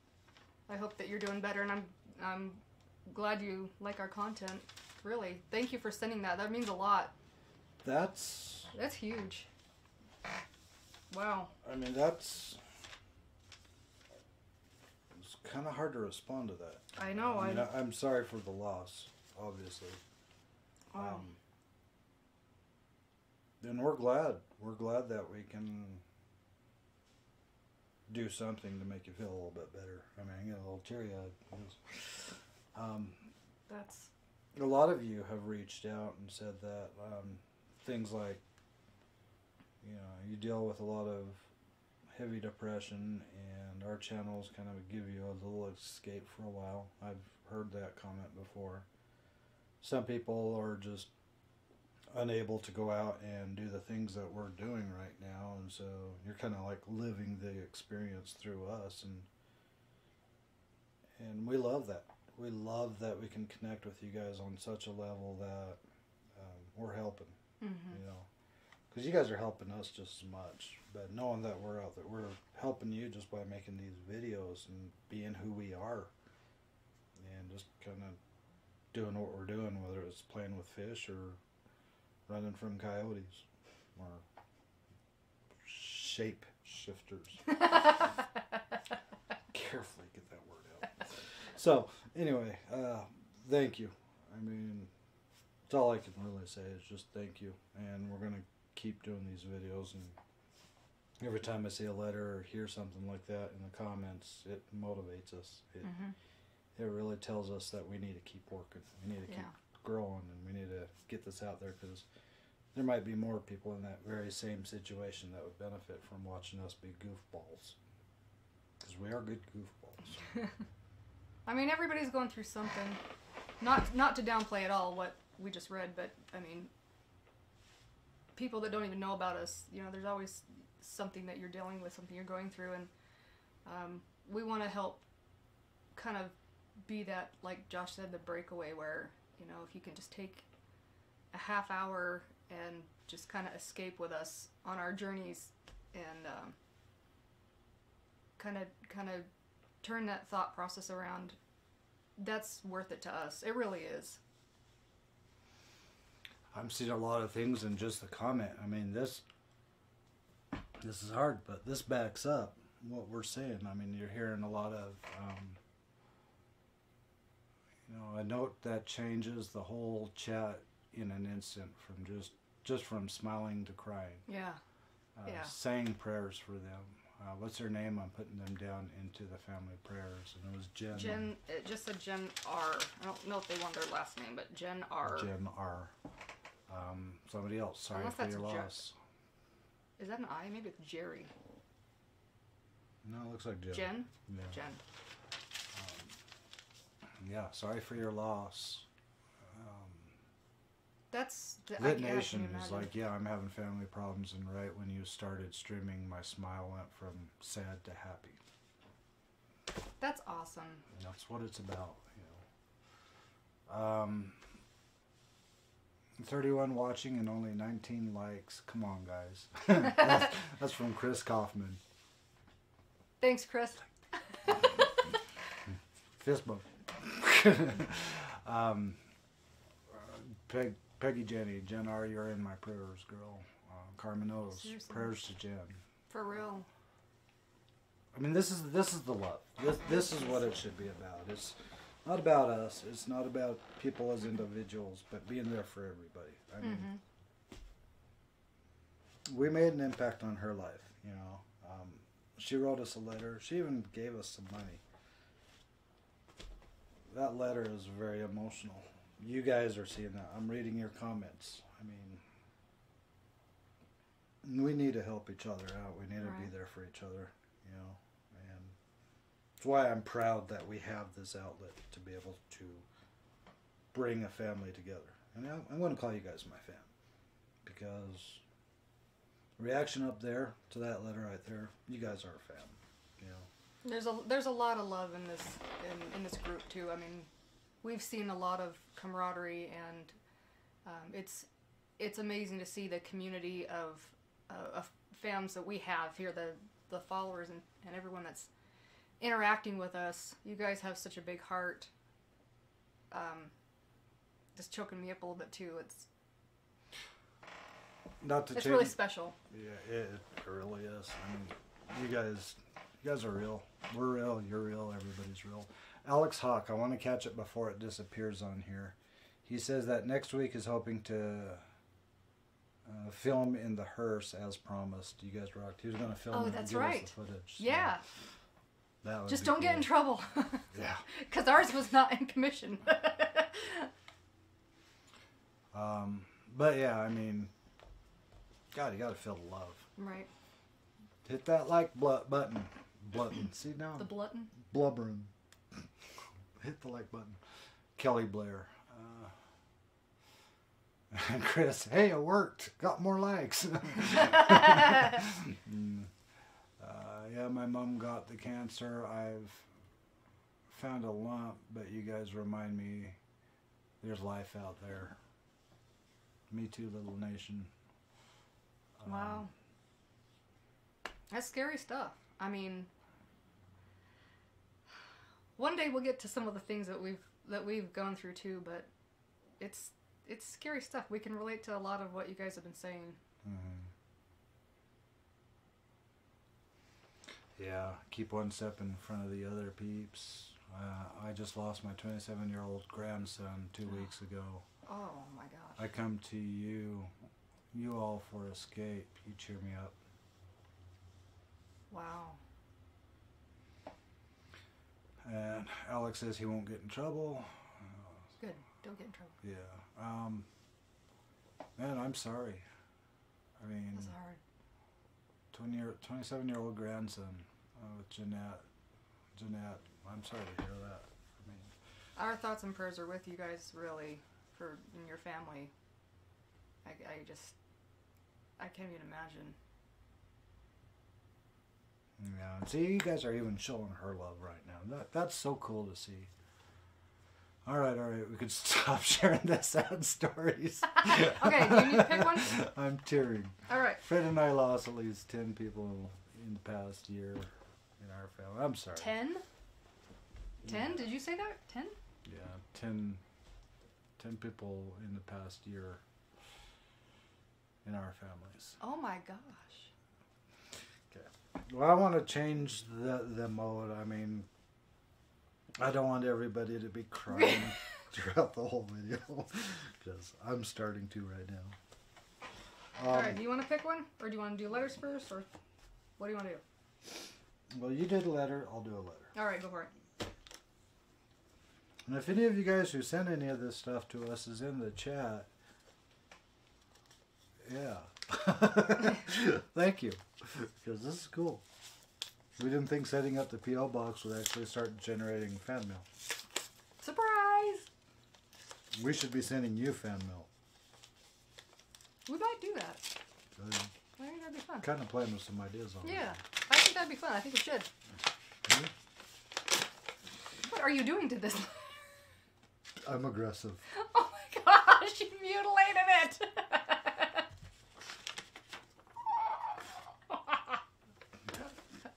I hope that you're doing better, and I'm glad you like our content. Really, thank you for sending that. That means a lot. That's huge. Wow. I mean, it's kind of hard to respond to that. I know. I mean, I'm sorry for the loss, obviously. Wow. And we're glad that we can do something to make you feel a little bit better. I mean, I get a little teary-eyed. That's... A lot of you have reached out and said that things like, you deal with a lot of heavy depression, and our channels kind of give you a little escape for a while. I've heard that comment before. Some people are just unable to go out and do the things that we're doing right now, and so you're kind of like living the experience through us, and we love that. We love that we can connect with you guys on such a level that we're helping, because you guys are helping us just as much. But knowing that we're out there, we're helping you just by making these videos and being who we are, and just kind of doing what we're doing, whether it's playing with fish or running from coyotes or shape shifters. Carefully get that word out. So anyway, thank you. I mean, that's all I can really say is just thank you, and we're gonna keep doing these videos, and every time I see a letter or hear something like that in the comments, it motivates us. It really tells us that we need to keep working. We need to keep growing, and we need to get this out there, because there might be more people in that very same situation that would benefit from watching us be goofballs. Because we are good goofballs. I mean, everybody's going through something. Not to downplay at all what we just read, but I mean, people that don't even know about us, you know, there's always something that you're dealing with, something you're going through, and we want to help kind of be that, like Josh said, the breakaway where, you know, if you can just take a half hour and just kind of escape with us on our journeys and kind of turn that thought process around, that's worth it to us. It really is. I'm seeing a lot of things in just the comment. I mean, this is hard, but this backs up what we're saying. I mean, you're hearing a lot of, you know, a note that changes the whole chat in an instant from just from smiling to crying. Yeah. Yeah. Saying prayers for them. What's her name? I'm putting them down into the family prayers. And it was Jen. Jen, it just said Jen R. I don't know if they want their last name, but Jen R. Jen R. Somebody else. Sorry Unless for that's your a loss. Is that an I? Maybe it's Jerry. No, it looks like Jen. Jen? Yeah. Jen. Yeah, sorry for your loss. That's the Lit I Nation can is imagine. like, yeah, I'm having family problems, and right when you started streaming, my smile went from sad to happy. That's awesome. And that's what it's about, you know. 31 watching and only 19 likes. Come on, guys. That's from Chris Kaufman. Thanks, Chris. Fist bump. Peggy Jenny, Jen R, you're in my prayers, girl. Carmenos, Seriously. prayers to Jen. For real. I mean, this is the love. This is what it should be about. It's not about us. It's not about people as individuals, but being there for everybody. I mean, we made an impact on her life. You know, she wrote us a letter. She even gave us some money. That letter is very emotional. You guys are seeing that. I'm reading your comments. I mean, we need to help each other out. We need to be there for each other, you know. And it's why I'm proud that we have this outlet to be able to bring a family together. And I'm going to call you guys my fam. Because reaction up there to that letter right there, you guys are a fam, you know. There's a lot of love in this group too. I mean, we've seen a lot of camaraderie, and it's amazing to see the community of fams that we have here, the followers and everyone that's interacting with us. You guys have such a big heart. Just choking me up a little bit too. It's really special. Yeah, it really is. I mean, you guys are real. We're real. You're real. Everybody's real. Alex Hawk, I want to catch it before it disappears on here. He says that next week is hoping to film in the hearse as promised. You guys rocked. He was going to film it and that's give right. us the footage. So Yeah. that would Just be don't get in cool. trouble. Yeah. Because ours was not in commission. But yeah, I mean, God, you got to feel the love. Right. Hit that like button. See now? The blutten. Blubbering. Hit the like button. Kelly Blair. And Chris, hey, it worked. Got more likes. Yeah, my mom got the cancer. I've found a lump, but you guys remind me there's life out there. Me too, little nation. Wow. That's scary stuff. I mean, one day we'll get to some of the things that we've gone through too, but it's scary stuff. We can relate to a lot of what you guys have been saying. Mm-hmm. Yeah, keep one step in front of the other, peeps. I just lost my 27-year-old grandson 2 weeks ago. Oh my gosh. I come to you all for escape. You cheer me up. Wow. And Alex says he won't get in trouble. Good. Don't get in trouble. Yeah. Man, I'm sorry. I mean, That's hard. 27-year-old grandson with Jeanette. Jeanette, I'm sorry to hear that. I mean, our thoughts and prayers are with you guys, really, and your family. I can't even imagine. Yeah, and see, you guys are even showing her love right now. That's so cool to see. All right, we could stop sharing the sad stories. Okay, do you need to pick one? I'm tearing. All right. Fred and I lost at least 10 people in the past year in our family. I'm sorry. 10? 10? Yeah. Did you say that? 10? Yeah, 10 people in the past year in our families. Oh my gosh. Okay. Well, I want to change the mode. I mean, I don't want everybody to be crying throughout the whole video because I'm starting to right now. All right, do you want to pick one? Or do you want to do letters first? Or what do you want to do? Well, you did a letter. I'll do a letter. All right, go for it. And if any of you guys who sent any of this stuff to us is in the chat, yeah. Thank you. Because this is cool. We didn't think setting up the P.O. box would actually start generating fan mail. Surprise! We should be sending you fan mail. We might do that. I think that'd be fun. Kind of playing with some ideas on it. Yeah, I think that'd be fun. I think we should. Mm-hmm. What are you doing to this? I'm aggressive. Oh my gosh, you mutilated it!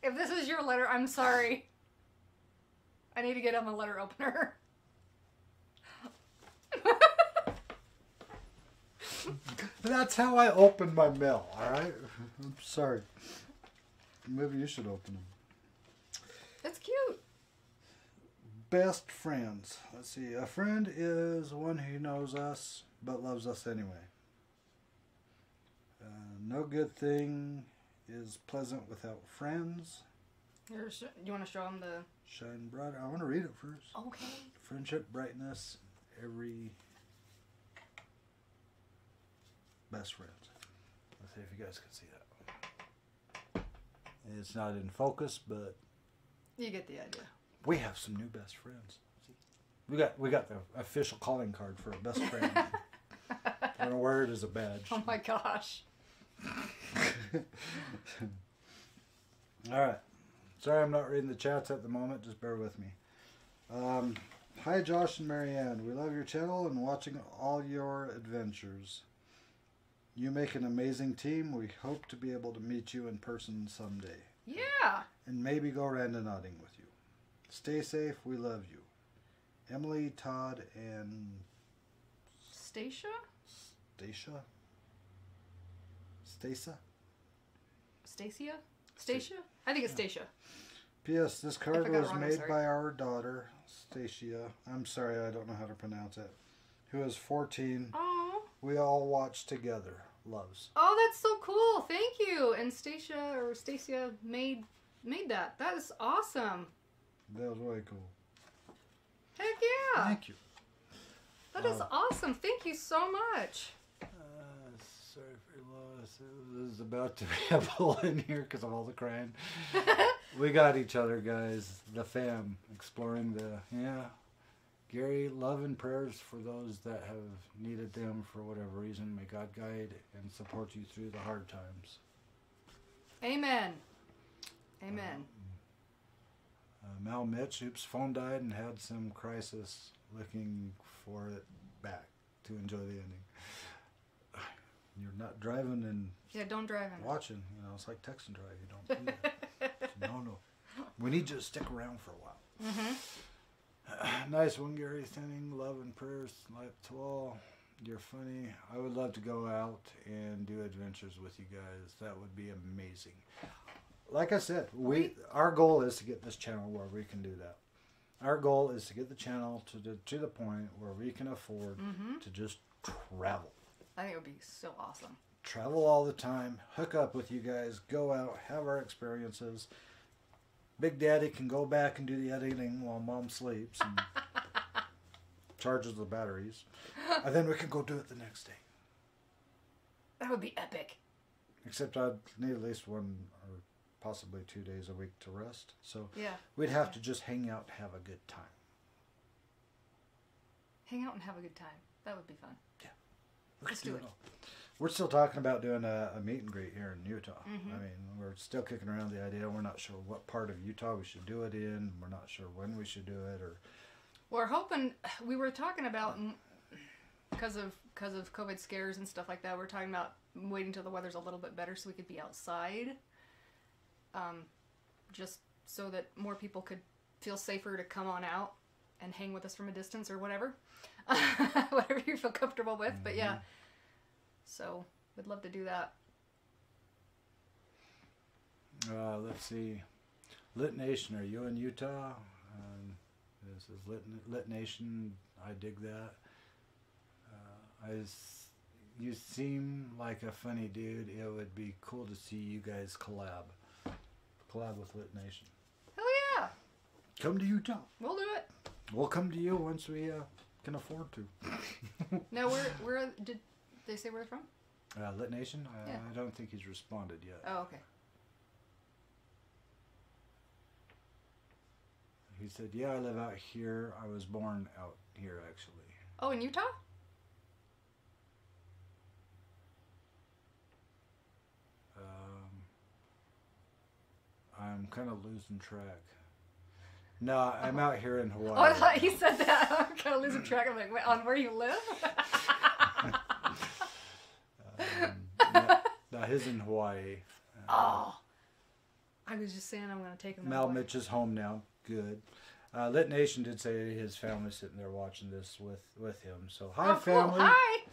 If this is your letter, I'm sorry. I need to get him a letter opener. That's how I open my mail, alright? I'm sorry. Maybe you should open them. It's cute. Best friends. Let's see. A friend is one who knows us but loves us anyway. No good thing is pleasant without friends. You want to show him the... Shine bright. I want to read it first. Okay. Friendship, brightness, every... Best friends. Let's see if you guys can see that. It's not in focus, but... You get the idea. We have some new best friends. We got the official calling card for a best friend. I'm gonna wear it as a badge. Oh my gosh. Alright. Sorry I'm not reading the chats at the moment. Just bear with me. Hi Josh and Marianne. We love your channel and watching all your adventures. You make an amazing team. We hope to be able to meet you in person someday. Yeah. And maybe go randonauting with you. Stay safe. We love you. Emily, Todd, and... Stacia? Stacia? Stacia? Stacia? Stacia? I think it's Stacia. P.S. This card was made by our daughter, Stacia. I'm sorry, I don't know how to pronounce it. Who is 14. Oh. We all watch together. Loves. Oh, that's so cool. Thank you. And Stacia made that. That is awesome. That was really cool. Heck yeah. Thank you. That is awesome. Thank you so much. Sorry for your loss. It was about to be a pull in here because of all the crying. We got each other, guys. The fam. Exploring Gary, love and prayers for those that have needed them for whatever reason. May God guide and support you through the hard times. Amen. Amen. Mal Mitch, oops, phone died and had some crisis looking for it back to enjoy the ending. You're not driving and don't drive and watching. You know, it's like text and drive. You don't do that. No. We need you to stick around for a while. Mm-hmm. Nice one, Gary. Sending love and prayers to all. You're funny. I would love to go out and do adventures with you guys. That would be amazing. Like I said, our goal is to get this channel where we can do that. Our goal is to get the channel to the point where we can afford to just travel. I think it would be so awesome. Travel all the time, hook up with you guys, go out, have our experiences. Big Daddy can go back and do the editing while Mom sleeps and charges the batteries. And then we can go do it the next day. That would be epic. Except I'd need at least 1 or possibly 2 days a week to rest. So Yeah. we'd have to just hang out and have a good time. Hang out and have a good time. That would be fun. Yeah. Let's do it. All. We're still talking about doing a meet and greet here in Utah. Mm-hmm. I mean, we're still kicking around the idea. We're not sure what part of Utah we should do it in. We're not sure when we should do it. Or We're hoping, we were talking about, because of COVID scares and stuff like that, we're talking about waiting till the weather's a little bit better so we could be outside. Just so that more people could feel safer to come on out and hang with us from a distance or whatever. Whatever you feel comfortable with. But yeah. So, we'd love to do that. let's see. Lit Nation, are you in Utah? This is Lit Nation. I dig that. You seem like a funny dude. It would be cool to see you guys collab with Lit Nation. Hell yeah! Come to Utah. We'll do it. We'll come to you once we can afford to. Now, where did they say where they're from? Lit Nation? Yeah. I don't think he's responded yet. Oh, okay. He said, yeah, I live out here. I was born out here, actually. Oh, in Utah? I'm kind of losing track. No, I'm out here in Hawaii. Oh, I thought he said that. I'm kind of losing track. I'm like, wait, on where you live? No, he's in Hawaii. Oh. I was just saying I'm going to take him. Mal Mitch is home now. Good. Lit Nation did say his family's sitting there watching this with him. So, hi, family. Cool. Hi.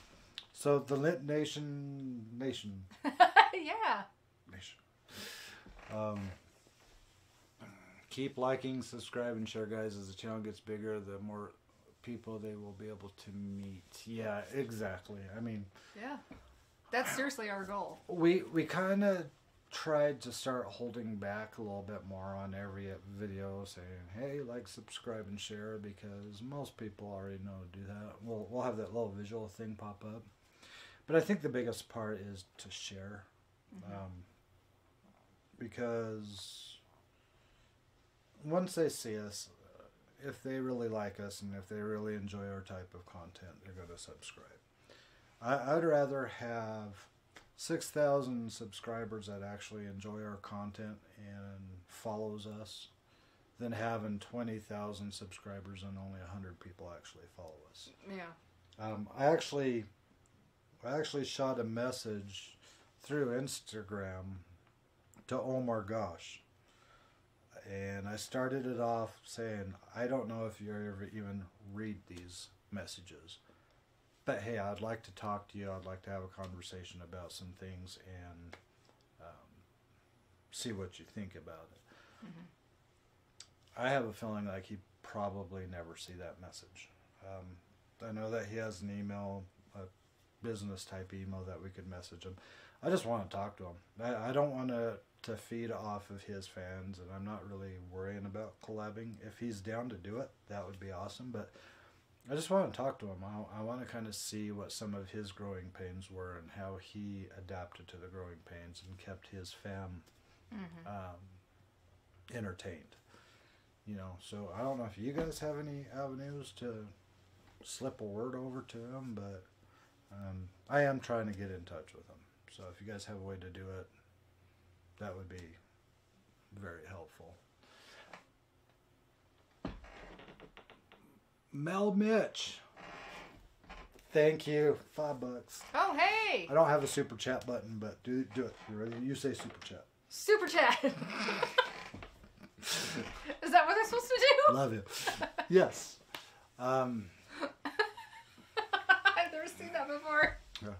So, the Lit Nation. Yeah. Keep liking, subscribe, and share, guys. As the channel gets bigger, the more people they will be able to meet. Yeah, exactly. I mean, yeah, that's seriously our goal. We kind of tried to start holding back a little bit more on every video, saying, "Hey, like, subscribe, and share," because most people already know to do that. We'll have that little visual thing pop up, but I think the biggest part is to share, because once they see us, if they really like us and if they really enjoy our type of content, they're going to subscribe. I'd rather have 6,000 subscribers that actually enjoy our content and follows us than having 20,000 subscribers and only 100 people actually follow us. Yeah. I actually shot a message through Instagram to Omar Gosh. And I started it off saying, I don't know if you ever even read these messages, but hey, I'd like to talk to you. I'd like to have a conversation about some things and see what you think about it. I have a feeling like he probably never see that message. I know that he has an email, a business type email that we could message him. I just want to talk to him. I don't want to feed off of his fans, and I'm not really worrying about collabing. If he's down to do it, that would be awesome, but I just want to talk to him. I want to kind of see what some of his growing pains were and how he adapted to the growing pains and kept his fam entertained. You know, so I don't know if you guys have any avenues to slip a word over to him, but I am trying to get in touch with him. So if you guys have a way to do it, that would be very helpful. Mel Mitch, thank you. $5. Oh, hey! I don't have a super chat button, but do it. You ready? You say super chat. Super chat. Is that what they're supposed to do? Love you. Yes. I've never seen that before. Yeah.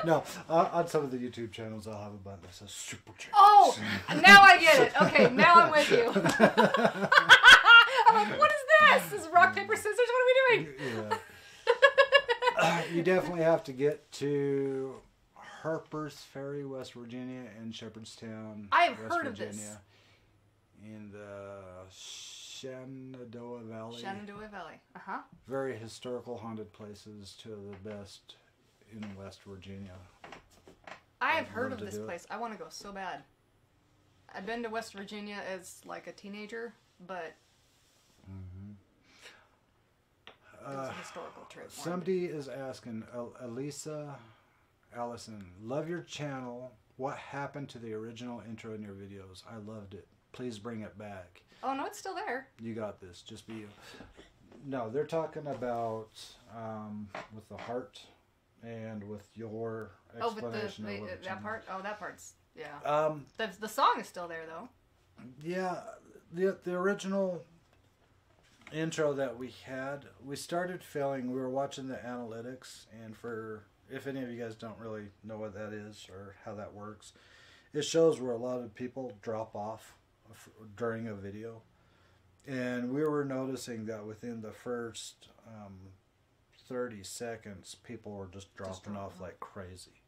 No, on some of the YouTube channels, I'll have a button that says super chat. Oh, now I get it. Okay, now I'm with you. I'm like, what is this? This is rock, paper, scissors? What are we doing? Yeah. You definitely have to get to Harper's Ferry, West Virginia, and Shepherdstown, I've West heard Virginia, of this. in the Shenandoah Valley. Shenandoah Valley. Uh-huh. Very historical haunted places, two of the best in West Virginia. I have I'd heard love of to this do it. place. I want to go so bad. I've been to West Virginia as like a teenager, but it was a historical trip. for me. Somebody is asking, Elisa Allison, love your channel. What happened to the original intro in your videos? I loved it. Please bring it back. Oh no, it's still there. You got this. Just be you. No, they're talking about with the heart and with your Oh, with explanation. of what the that channel- part. Oh, that part's yeah. The song is still there though. Yeah, the original intro that we had, we started failing. We were watching the analytics, and for if any of you guys don't really know what that is or how that works, it shows where a lot of people drop off during a video, and we were noticing that within the first 30 seconds, people were just dropping off like crazy,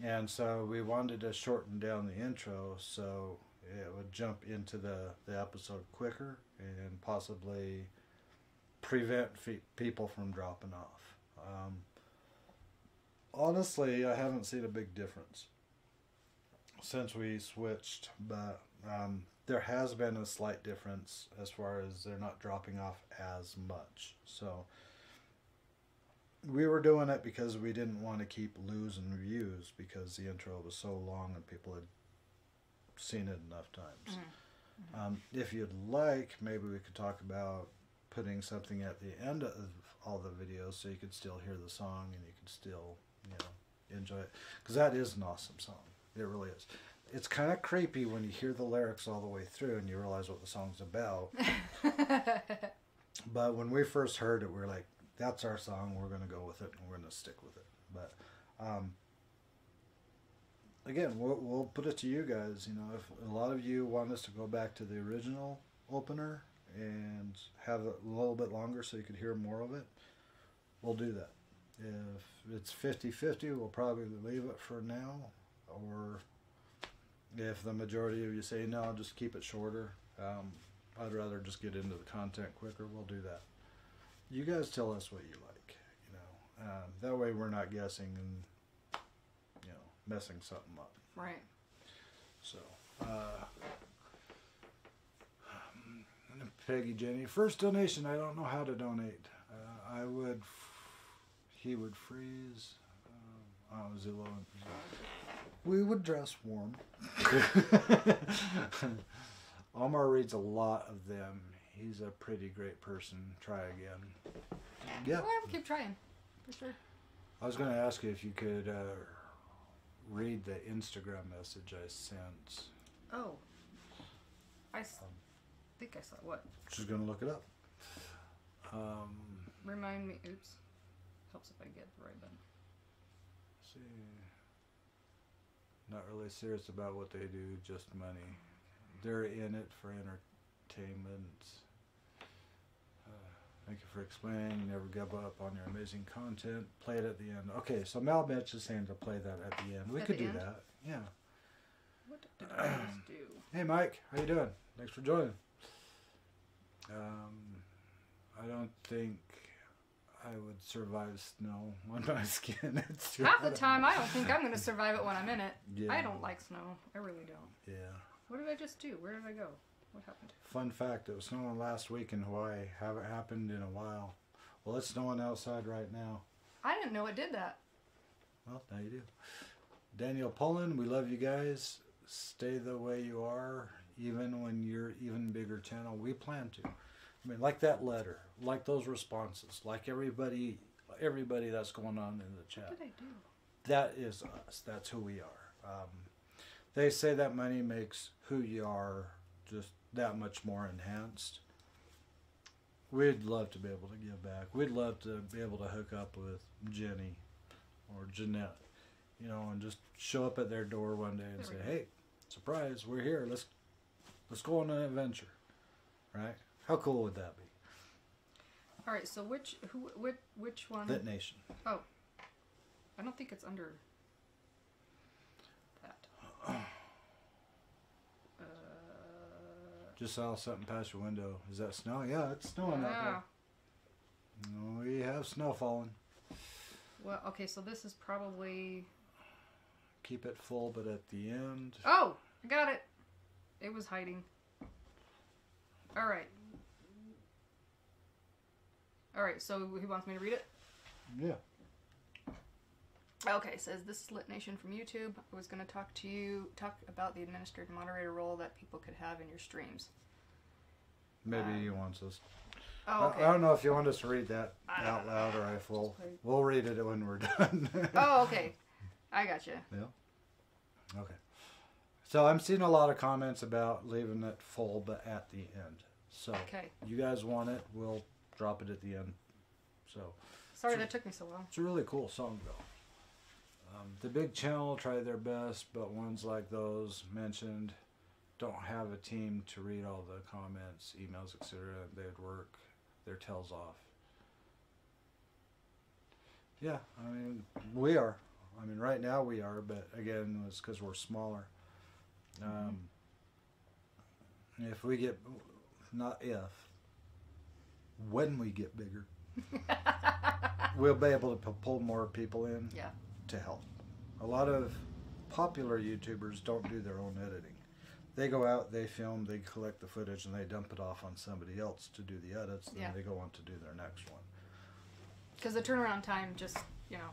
and so we wanted to shorten down the intro so it would jump into the episode quicker and possibly prevent people from dropping off. Honestly, I haven't seen a big difference since we switched, but there has been a slight difference as far as they're not dropping off as much. So we were doing it because we didn't want to keep losing views because the intro was so long and people had seen it enough times. If you'd like, maybe we could talk about putting something at the end of all the videos so you could still hear the song and you could still, enjoy it. Because that is an awesome song. It really is. It's kind of creepy when you hear the lyrics all the way through and you realize what the song's about. But when we first heard it, we were like, that's our song. We're going to go with it and we're going to stick with it. But again, we'll put it to you guys. If a lot of you want us to go back to the original opener and have it a little bit longer so you could hear more of it, we'll do that. If it's 50-50, we'll probably leave it for now. Or if the majority of you say, no, just keep it shorter, I'd rather just get into the content quicker, we'll do that. You guys tell us what you like. That way we're not guessing and messing something up. Right. So, Peggy Jenny, first donation. I don't know how to donate. He would freeze. Zillow. We would dress warm. Omar reads a lot of them. He's a pretty great person. Try again. Yeah. Well, keep trying. For sure. I was going to ask you if you could read the Instagram message I sent. Oh. I think I saw what? She's going to look it up. Remind me. Oops. Helps if I get the right button. See. Not really serious about what they do, just money. They're in it for entertainment. Thank you for explaining. Never give up on your amazing content. Play it at the end. Okay, so Mal Mitch is saying to play that at the end. We could do that. Yeah. What did I just do? Hey, Mike. How you doing? Thanks for joining. I don't think I would survive snow on my skin. It's too Half the hot. time, I don't think I'm going to survive it when I'm in it. Yeah. I don't like snow. I really don't. Yeah. What did I just do? Where did I go? What happened? Fun fact, it was snowing last week in Hawaii. Haven't happened in a while. Well, it's snowing outside right now. I didn't know it did that. Well, now you do. Daniel Pullen, we love you guys. Stay the way you are, even when you're even bigger channel. We plan to. I mean, like that letter, like those responses, like everybody that's going on in the chat. What did I do? That is us. That's who we are. They say that money makes who you are just that much more enhanced. We'd love to be able to give back. We'd love to be able to hook up with Jenny or Jeanette, and just show up at their door one day and say, "Hey, surprise, we're here. Let's go on an adventure." Right? How cool would that be? All right. So which one? That Nation. Oh, I don't think it's under that. Just saw something past your window. Is that snow? Yeah, it's snowing out there. We have snow falling. Well, okay, so this is probably keep it full, but at the end. Oh, I got it. It was hiding. All right. All right, so he wants me to read it? Yeah. Okay, it says, this is Lit Nation from YouTube. I was going to talk about the administrator moderator role that people could have in your streams. Maybe he wants us. Oh, okay. I don't know if you want us to read that out loud or if we'll read it when we're done. Oh, okay. I gotcha. Yeah. Okay. So I'm seeing a lot of comments about leaving it full, but at the end. So Okay. you guys want it, we'll drop it at the end. So Sorry that took me so long. it's a really cool song, though. The big channel try their best, but ones like those mentioned don't have a team to read all the comments, emails, etc. They'd work their tails off. Yeah, I mean, we are. I mean, right now we are, but again, it's because we're smaller. If we get, not if, when we get bigger, we'll be able to pull more people in to help. A lot of popular YouTubers don't do their own editing. They go out, they film, they collect the footage, and they dump it off on somebody else to do the edits, then they go on to do their next one. Because the turnaround time just, you know,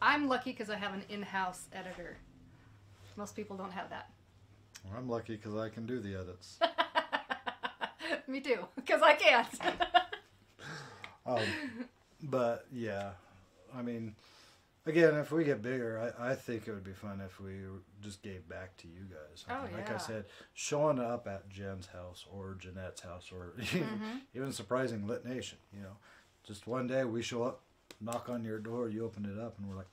I'm lucky because I have an in-house editor. Most people don't have that. Well, I'm lucky because I can do the edits. Me too, because I can't. But yeah, I mean, again, if we get bigger, I think it would be fun if we just gave back to you guys. I mean, like I said, showing up at Jen's house or Jeanette's house or even surprising Lit Nation, you know. Just one day we show up, knock on your door, you open it up, and we're like,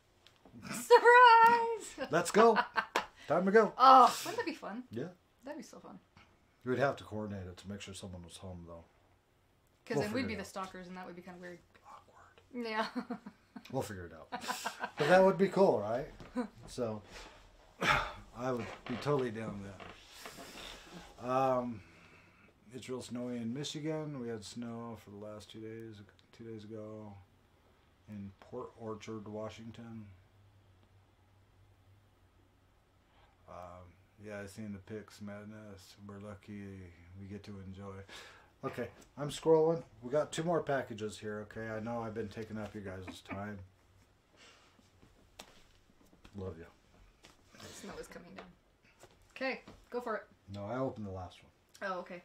surprise! Let's go. Time to go. Oh, wouldn't that be fun? Yeah. That'd be so fun. We'd have to coordinate it to make sure someone was home, though. Because then we'd be the stalkers, and that would be kind of weird. Awkward. Yeah. We'll figure it out. But that would be cool, right? So, I would be totally down with that. It's real snowy in Michigan. We had snow for the last 2 days ago. In Port Orchard, Washington. Yeah, I seen the pics, madness. We're lucky we get to enjoy. Okay, I'm scrolling. We got 2 more packages here, okay? I know I've been taking up your guys' time. Love you. Snow is coming down. Okay, go for it. No, I opened the last one. Oh, okay.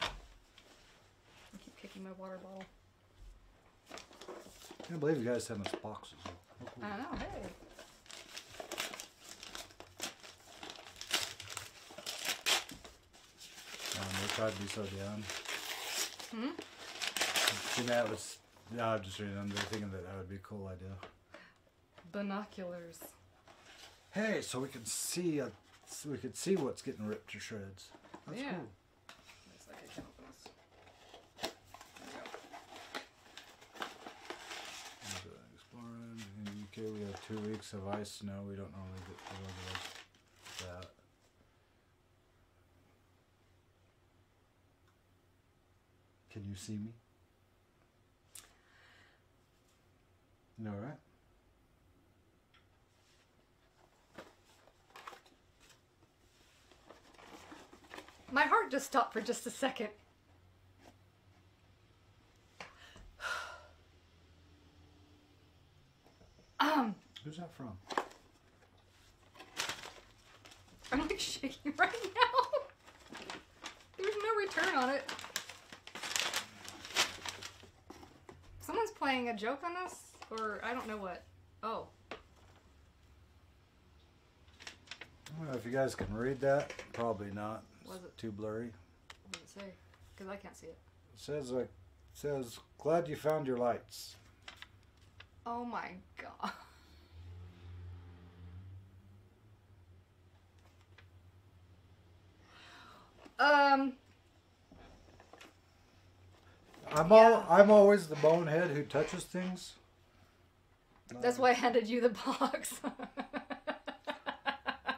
I keep kicking my water bottle. I can't believe you guys sent us boxes. Oh, cool. I know, hey. They tried to be so down. Jeanette was, I'm just reading them. They're thinking that would be a cool idea. Binoculars. Hey, so we can see what's getting ripped to shreds. That's cool. Looks like I can open this. There we go. Exploring. In the UK, we have 2 weeks of ice snow. We don't normally get the weather like that. Can you see me? No, right? My heart just stopped for just a second. Who's that from? I'm like shaking right now. There's no return on it. Someone's playing a joke on us? Or I don't know what. Oh. I don't know if you guys can read that. Probably not. Was It's it? too blurry. What does it say? Because I can't see it. It says, glad you found your lights. Oh my god. I'm always the bonehead who touches things. That's why I handed you the box.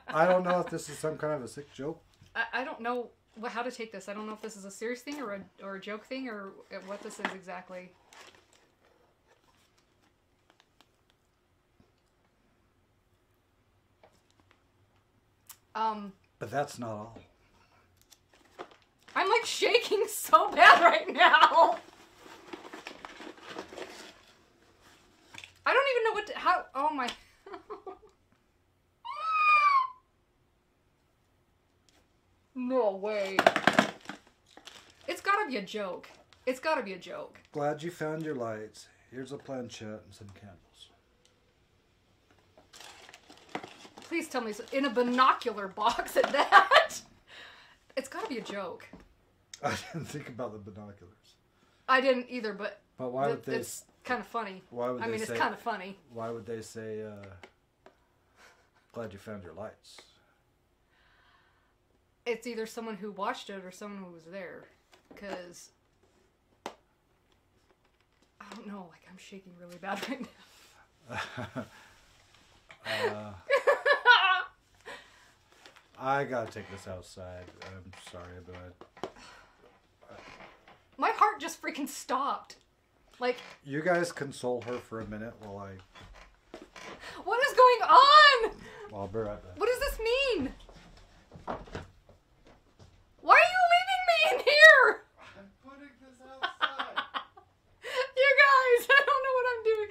I don't know if this is some kind of a sick joke. I don't know how to take this. I don't know if this is a serious thing or a joke thing or what this is exactly. But that's not all. I'm like shaking so bad right now. I don't even know what to, how, oh my. No way. It's gotta be a joke. It's gotta be a joke. Glad you found your lights. Here's a planchette and some candles. Please tell me, in a binocular box at that. It's gotta be a joke. I didn't think about the binoculars. I didn't either, but why would they? It's kind of funny. Why would I mean, say, it's kind of funny. Why would they say, glad you found your lights? It's either someone who watched it or someone who was there. Because, I don't know, like I'm shaking really bad right now. I gotta take this outside. I'm sorry, but my heart just freaking stopped. Like, you guys console her for a minute while I. What is going on? Well, I'll be right back. What does this mean? Why are you leaving me in here? I'm putting this outside. You guys, I don't know what I'm doing.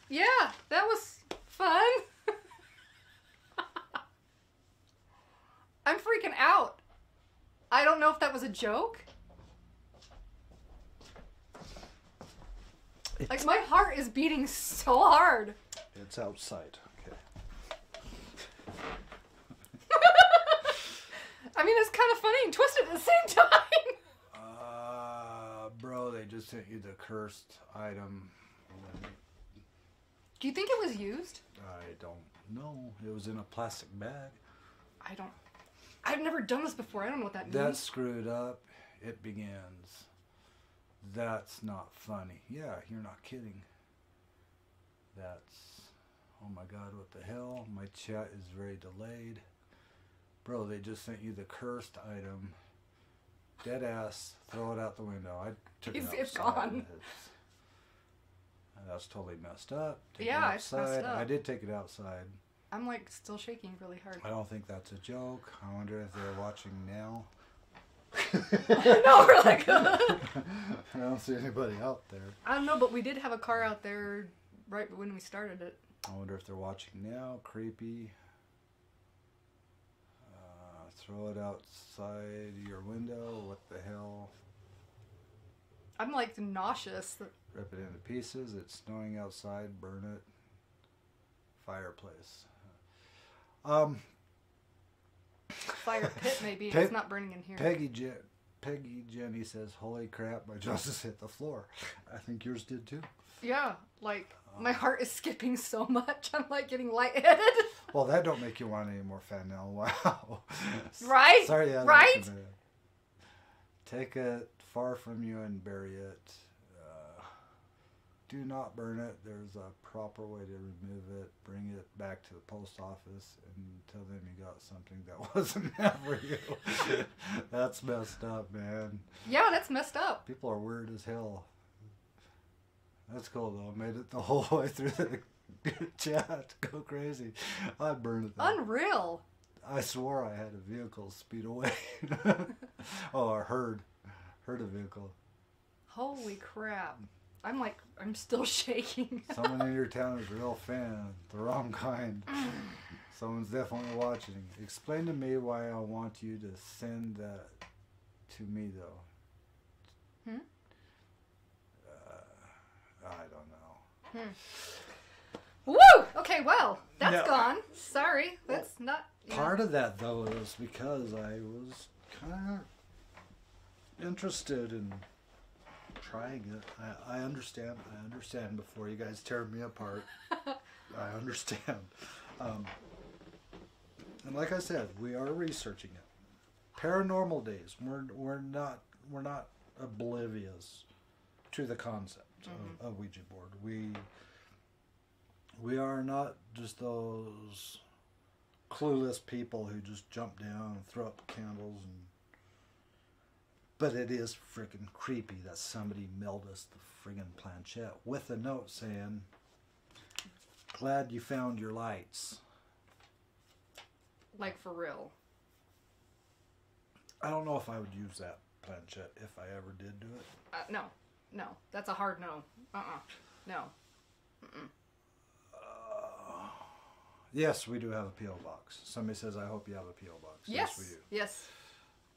Yeah, that was fun. I'm freaking out. I don't know if that was a joke. Like, my heart is beating so hard. It's outside. Okay. I mean, it's kind of funny and twisted at the same time. Bro, they just sent you the cursed item. Do you think it was used? I don't know. It was in a plastic bag. I've never done this before. I don't know what that means. That's screwed up. It begins. That's not funny. Yeah, you're not kidding. That's... Oh my god, what the hell? My chat is very delayed. Bro, they just sent you the cursed item. Dead ass. Throw it out the window. I took it outside. It's gone. That's totally messed up. Take Yeah, it it's messed up. I did take it outside. I'm like still shaking really hard. I don't think that's a joke. I wonder if they're watching now. No, we're like... I don't see anybody out there. I don't know, but we did have a car out there right when we started it. I wonder if they're watching now. Creepy. Throw it outside your window. What the hell? I'm like nauseous. Rip it into pieces. It's snowing outside. Burn it. Fireplace. Fire pit maybe. It's not burning in here. Peggy Jenny says, "Holy crap! My justice hit the floor." I think yours did too. Yeah, like my heart is skipping so much. I'm like getting lightheaded. Well, that don't make you want any more fentanyl. Wow. Right? Sorry, yeah. Right? Take it far from you and bury it. Do not burn it. There's a proper way to remove it. Bring it back to the post office and tell them you got something that wasn't meant for you. That's messed up, man. Yeah, that's messed up. People are weird as hell. That's cool though. Made it the whole way through the chat. Go crazy. I burned it. Unreal. I swore I had a vehicle speed away. Oh, I heard a vehicle. Holy crap. I'm still shaking. Someone in your town is a real fan. The wrong kind. Someone's definitely watching. Explain to me why I want you to send that to me, though. I don't know. Woo! Okay, well, that's gone. Sorry. That's not... Part of that, though, is because I was kind of interested in trying it. I understand. I understand before you guys tear me apart. I understand. And like I said, we are researching it. Paranormal days. We're not oblivious to the concept of Ouija board. We are not just those clueless people who just jump down and throw up candles and... But it is freaking creepy that somebody mailed us the friggin' planchette with a note saying, glad you found your lights. Like for real. I don't know if I would use that planchette if I ever did do it. No. No. That's a hard no. No. Mm-mm. Yes, we do have a P.O. box. Somebody says, I hope you have a P.O. box. Yes. We do. Yes.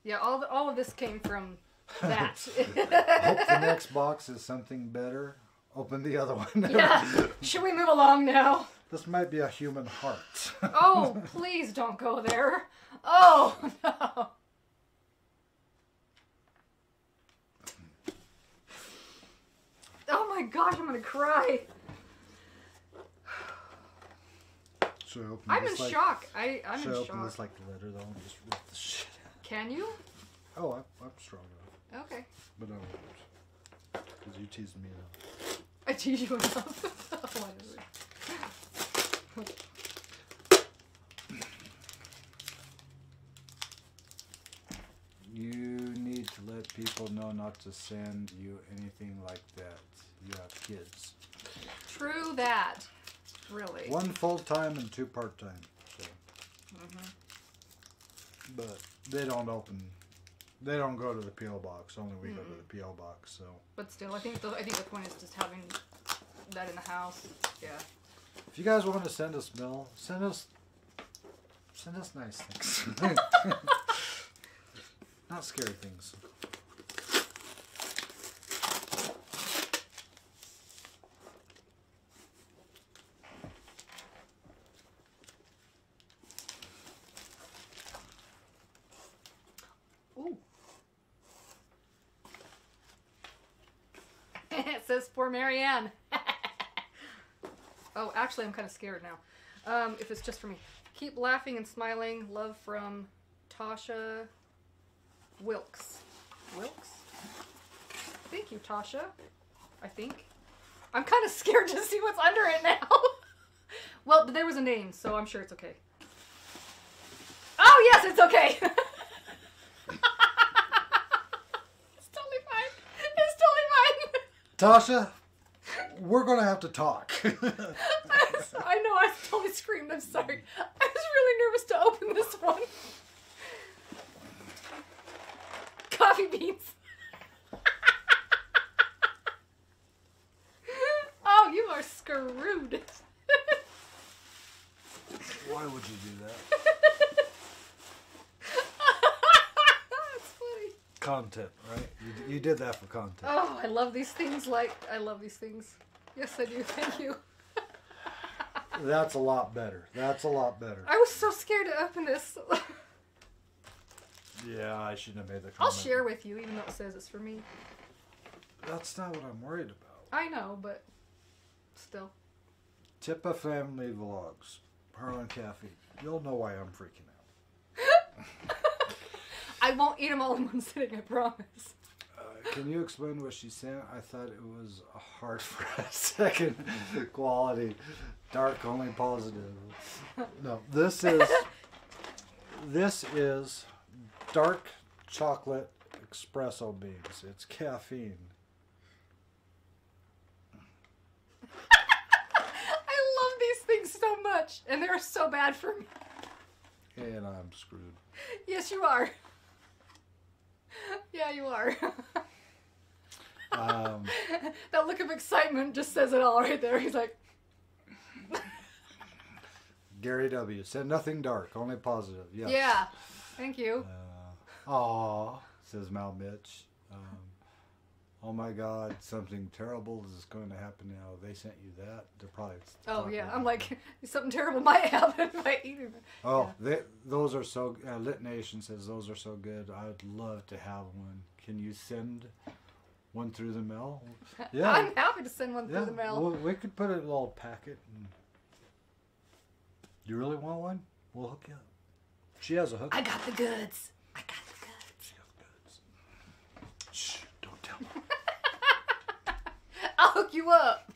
Yeah, all of this came from that. I hope the next box is something better. Open the other one. Yeah. Should we move along now? This might be a human heart. Oh, please don't go there. Oh, no. Oh my gosh, I'm going to cry. Should I open I'm this in shock. I'm in should I open shock. this like the letter though and just rip the shit out? Can you? Oh, I'm strong enough. Okay. But I won't. Because you teased me enough. I tease you enough. Whatever. You need to let people know not to send you anything like that. You have kids. True that. Really. 1 full-time and 2 part-time. So. But they don't open. They don't go to the P.O. box. Only we go to the P.O. box. So. But still, I think the point is just having that in the house. Yeah. If you guys want to send us mail, send us nice things. Not scary things. Ooh. It says for Marianne. Oh, actually, I'm kind of scared now. If it's just for me. Keep laughing and smiling. Love from Tasha Wilkes. Wilkes? Thank you, Tasha. I think. I'm kind of scared to see what's under it now. Well, there was a name, so I'm sure it's okay. Oh, yes, it's okay. It's totally fine. It's totally fine. Tasha, we're gonna have to talk. I know, I totally screamed. I'm sorry. I was really nervous to open this one. Coffee beans. Oh, you are screwed. Why would you do that? That's funny. Content, right? You did that for content. Oh, I love these things. I love these things. Yes, I do. Thank you. That's a lot better. That's a lot better. I was so scared to open this. Yeah, I shouldn't have made the comment. I'll share with you, even though it says it's for me. That's not what I'm worried about. I know, but still. TIPA Family Vlogs. Harlan Caffey. You'll know why I'm freaking out. I won't eat them all in one sitting, I promise. Can you explain what she sent? I thought it was hard for a second. Quality. Dark, only positive. No, this is dark chocolate espresso beans. It's caffeine. I love these things so much, and they're so bad for me. And I'm screwed. Yes, you are. Yeah, you are. That look of excitement just says it all right there. He's like... Gary W. said nothing dark, only positive. Yes. Yeah. Thank you. Aw, says Mal Mitch. Oh my God, something terrible is going to happen now. They sent you that. They're probably. Oh yeah, I'm like, something terrible might happen if I eat it. Oh, yeah. Those are so. Lit Nation says those are so good. I'd love to have one. Can you send one through the mail? Yeah, I'm happy to send one through the mail. Well, we could put it in a little packet. And... You really want one? We'll hook you up. She has a hook. I got the goods. I got the goods. She has goods. Shh! Don't tell me. I'll hook you up.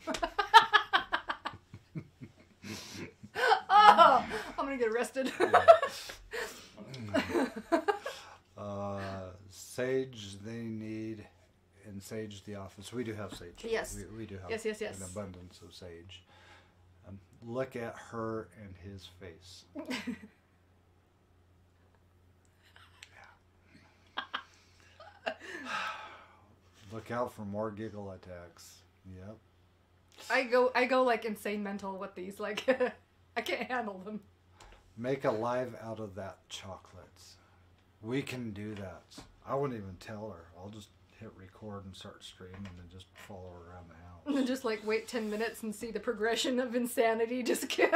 Oh, I'm gonna get arrested. Sage they need, and sage the office. We do have sage. Yes. We do have Yes. an abundance of sage. look at her and his face. Look out for more giggle attacks. Yep. I go like insane mental with these. Like, I can't handle them. Make a live out of that chocolate. We can do that. I wouldn't even tell her. I'll just hit record and start streaming and just follow her around the house. And just like wait 10 minutes and see the progression of insanity. Just Make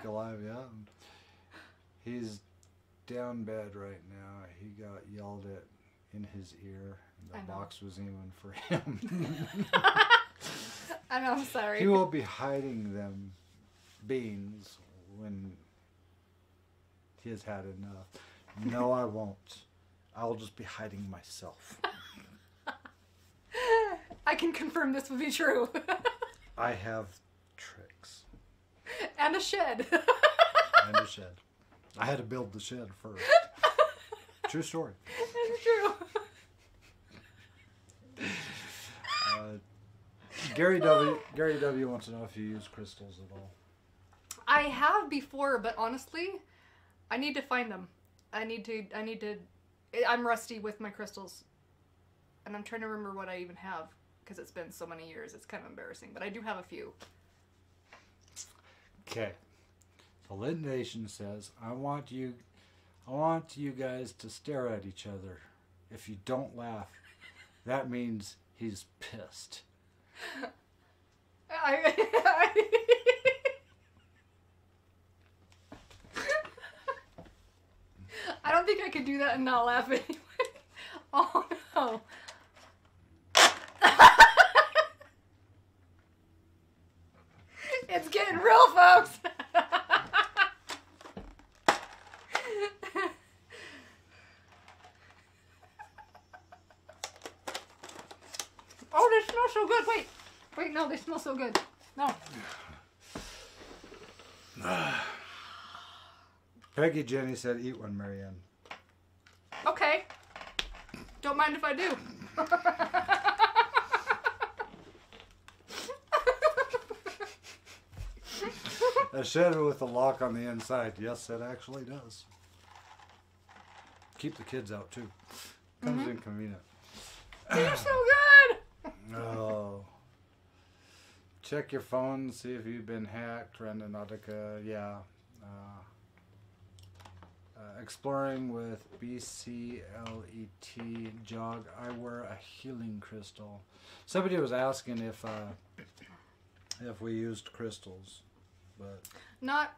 a live, yeah. He's down bad right now. He got yelled at in his ear. And the box was even for him. I know, I'm sorry. He will be hiding them beans when he has had enough. No, I won't. I'll just be hiding myself. I can confirm this would be true. I have tricks. And a shed. And a shed. I had to build the shed first. True story. It's true. Gary W wants to know if you use crystals at all. I have before, but honestly, I need to find them. I'm rusty with my crystals. And I'm trying to remember what I even have, because it's been so many years. It's kind of embarrassing, but I do have a few. Okay. So Lynn Nation says, I want you guys to stare at each other. If you don't laugh, that means he's pissed. I don't think I could do that and not laugh anyway. Oh no. It's getting real, folks. Oh, they smell so good. Wait, no, they smell so good. No. Peggy Jenny said, eat one, Marianne. Okay. Don't mind if I do. A shed with a lock on the inside. Yes, it actually does. Keep the kids out, too. Comes inconvenient. They're so good. Oh. Check your phone, see if you've been hacked. Randonautica, yeah. Exploring with BCLET jog. I wear a healing crystal. Somebody was asking if we used crystals, but Not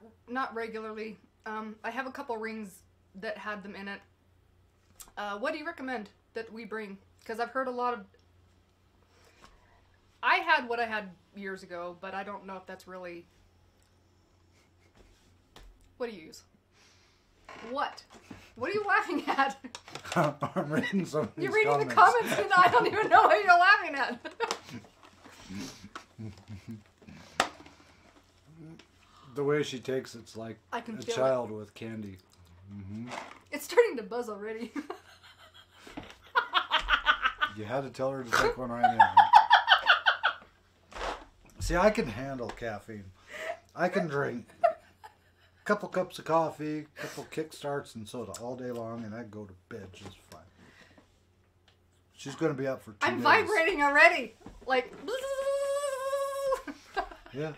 regularly. I have a couple rings that had them in it. What do you recommend that we bring? Because I've heard a lot of. I had what I had years ago, but I don't know if that's really. What do you use? What? What are you laughing at? I'm reading some of these You're reading comments. the comments and I don't even know what you're laughing at. The way she takes it's like I can a feel child with candy. It's starting to buzz already. You had to tell her to take one right now. See, I can handle caffeine. I can drink a couple cups of coffee, a couple kickstarts and soda all day long, and I go to bed just fine. She's going to be up for 2 I'm days. vibrating already. Like. Yeah.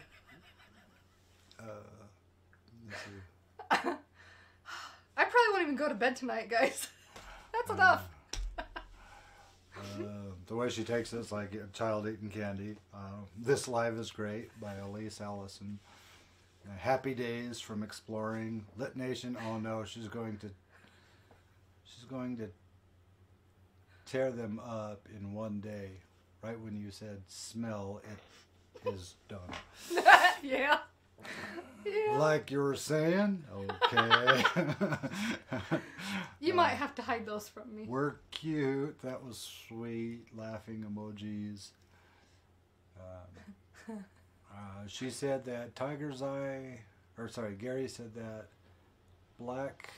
Let's see. I probably won't even go to bed tonight, guys. That's enough. The way she takes it, it's like a child eating candy. This Live is Great by Elise Allison. Happy Days from Exploring. Lit Nation, oh no, she's going to tear them up in one day. Right when you said smell, it is done. Yeah. Yeah. Like you were saying? Okay. You might have to hide those from me. We're cute. That was sweet. Laughing emojis. She said that Gary said that black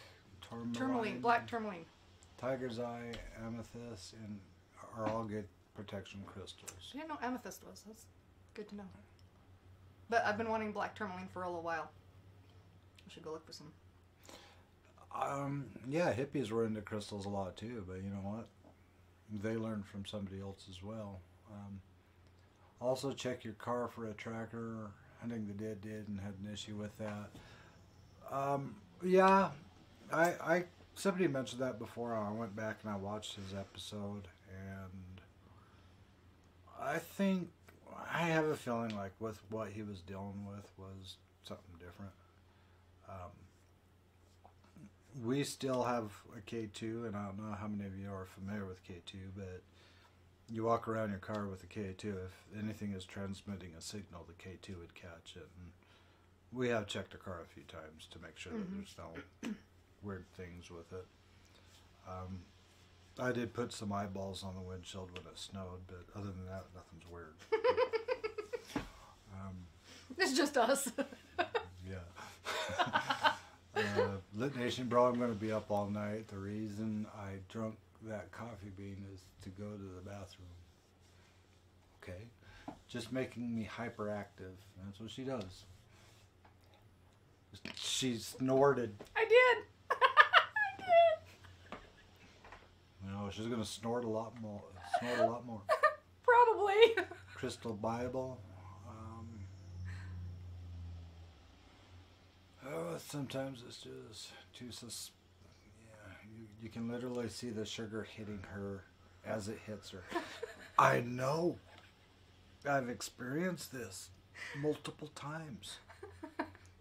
tourmaline. Black tourmaline. Tiger's Eye, amethyst, and are all good protection crystals. I didn't know amethyst was. That's Good to know. But I've been wanting black tourmaline for a little while. I should go look for some. Yeah, hippies were into crystals a lot too, but you know what? They learned from somebody else as well. Also, check your car for a tracker. Hunting the Dead did and had an issue with that. Yeah, I somebody mentioned that before. I went back and I watched his episode, and I think I have a feeling like with what he was dealing with was something different. We still have a K2, and I don't know how many of you are familiar with K2, but you walk around your car with a K2. If anything is transmitting a signal, the K2 would catch it. And we have checked the car a few times to make sure that there's no weird things with it. I did put some eyeballs on the windshield when it snowed, but other than that, nothing's weird. It's just us. Yeah. Lit Nation, bro, I'm going to be up all night. The reason I drunk that coffee bean is to go to the bathroom. Okay? Just making me hyperactive. That's what she does. She snorted. I did. I did. No, she's going to snort a lot more. Probably. Crystal Bible. Sometimes it's just too you can literally see the sugar hitting her as it hits her. I know. I've experienced this multiple times.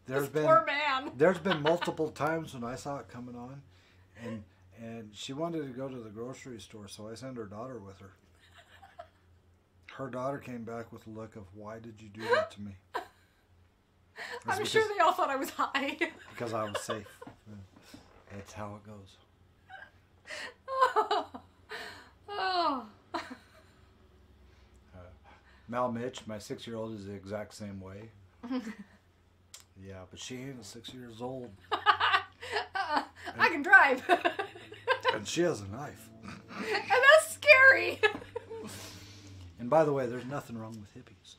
Poor man. There's been multiple times when I saw it coming on, and she wanted to go to the grocery store, so I sent her daughter with her. Her daughter came back with a look of, "Why did you do that to me?" I'm sure they all thought I was high. Because I was safe. That's how it goes. Oh. Mal Mitch, my 6-year-old, is the exact same way. Yeah, but she ain't 6 years old. I can drive. And she has a knife. And that's scary. And by the way, there's nothing wrong with hippies.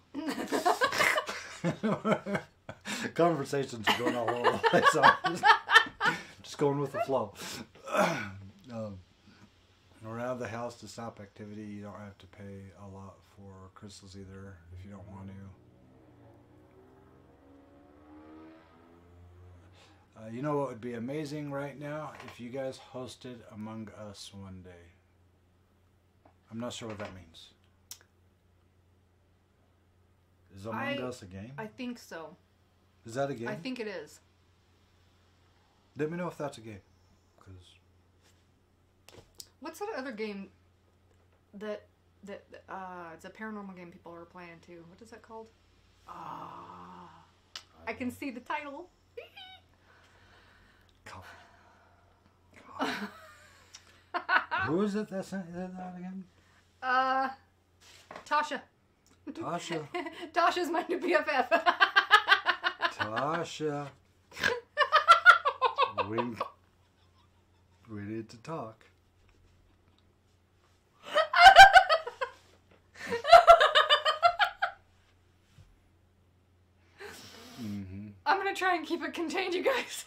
Conversations are going all over the place. So just going with the flow. Around the house to stop activity, you don't have to pay a lot for crystals either if you don't want to. You know what would be amazing right now? If you guys hosted Among Us one day. I'm not sure what that means. Is Among Us a game? I think so. Is that a game? I think it is. Let me know if that's a game. What's that other game that it's a paranormal game people are playing too? What is that called? I can see the title. Who is it that sent that again? Tasha. Tasha. Tasha's my new BFF. Tasha. We need to talk. I'm gonna try and keep it contained, you guys.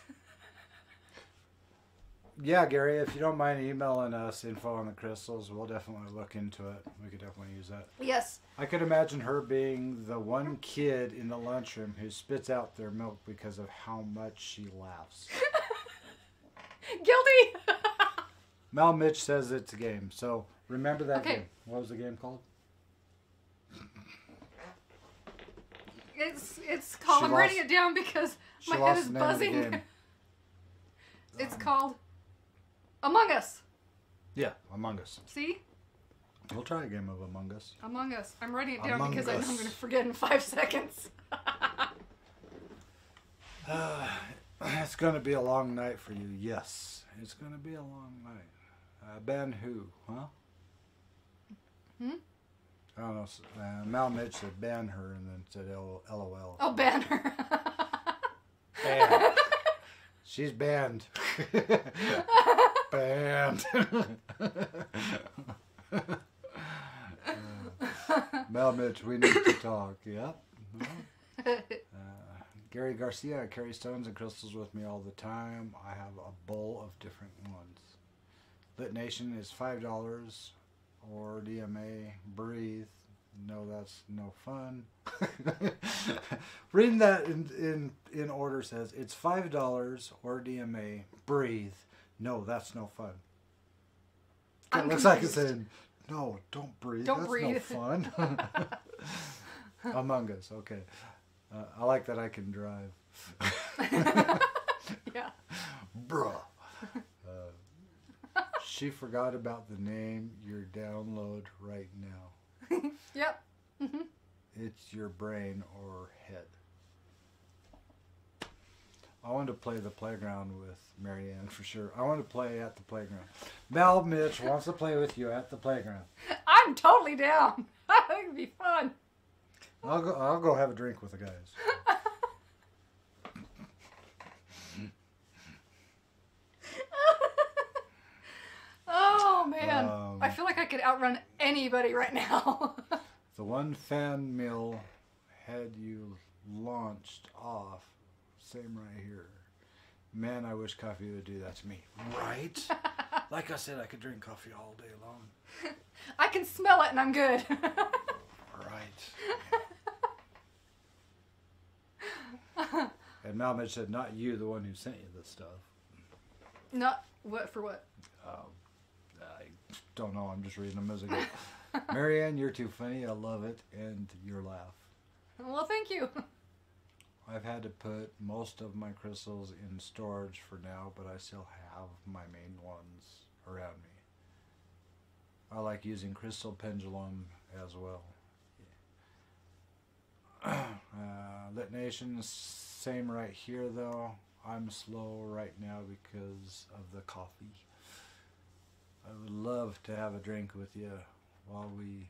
Yeah, Gary, if you don't mind emailing us info on the crystals, we'll definitely look into it. We could definitely use that. Yes. I could imagine her being the one kid in the lunchroom who spits out their milk because of how much she laughs. Guilty. Mal Mitch says it's a game, so remember that game. What was the game called? It's called. I'm writing it down because my head is buzzing. It's called Among Us. Yeah, Among Us. See? We'll try a game of Among Us. Among Us. I'm writing it down Among because I know Us. I'm going to forget in 5 seconds. It's going to be a long night for you. Yes, it's going to be a long night. Ban who? Huh? I don't know. Mal Mitch said ban her and then said LOL. Oh, ban her. Banned. She's banned. Banned. Mel Mitch, we need to talk. Yep. Gary Garcia, I carry stones and crystals with me all the time. I have a bowl of different ones. Lit Nation is $5 or DMA. Breathe. No, that's no fun. Reading that in order says it's $5 or DMA. Breathe. No, that's no fun. It looks like it's saying, no, don't breathe. Don't that's breathe. no fun. Among Us. Okay. I like that I can drive. Yeah. Bruh. She forgot about the name your download right now. Yep. Mm-hmm. It's your brain or head. I want to play the playground with Marianne for sure. I want to play at the playground. Mel Mitch wants to play with you at the playground. I'm totally down. I think it'd be fun. I'll go have a drink with the guys. Oh man, I feel like I could outrun anybody right now. The one fan mill had you launched off. Same right here. Man, I wish coffee would do that to me. Right? Like I said, I could drink coffee all day long. I can smell it and I'm good. Right. And Malmich said, not you, the one who sent you this stuff. Not what for what? I don't know. I'm just reading them as I go. Marianne, you're too funny. I love it. And your laugh. Well, thank you. I've had to put most of my crystals in storage for now, but I still have my main ones around me. I like using crystal pendulum as well. Lit Nation, same right here though. I'm slow right now because of the coffee. I would love to have a drink with you while we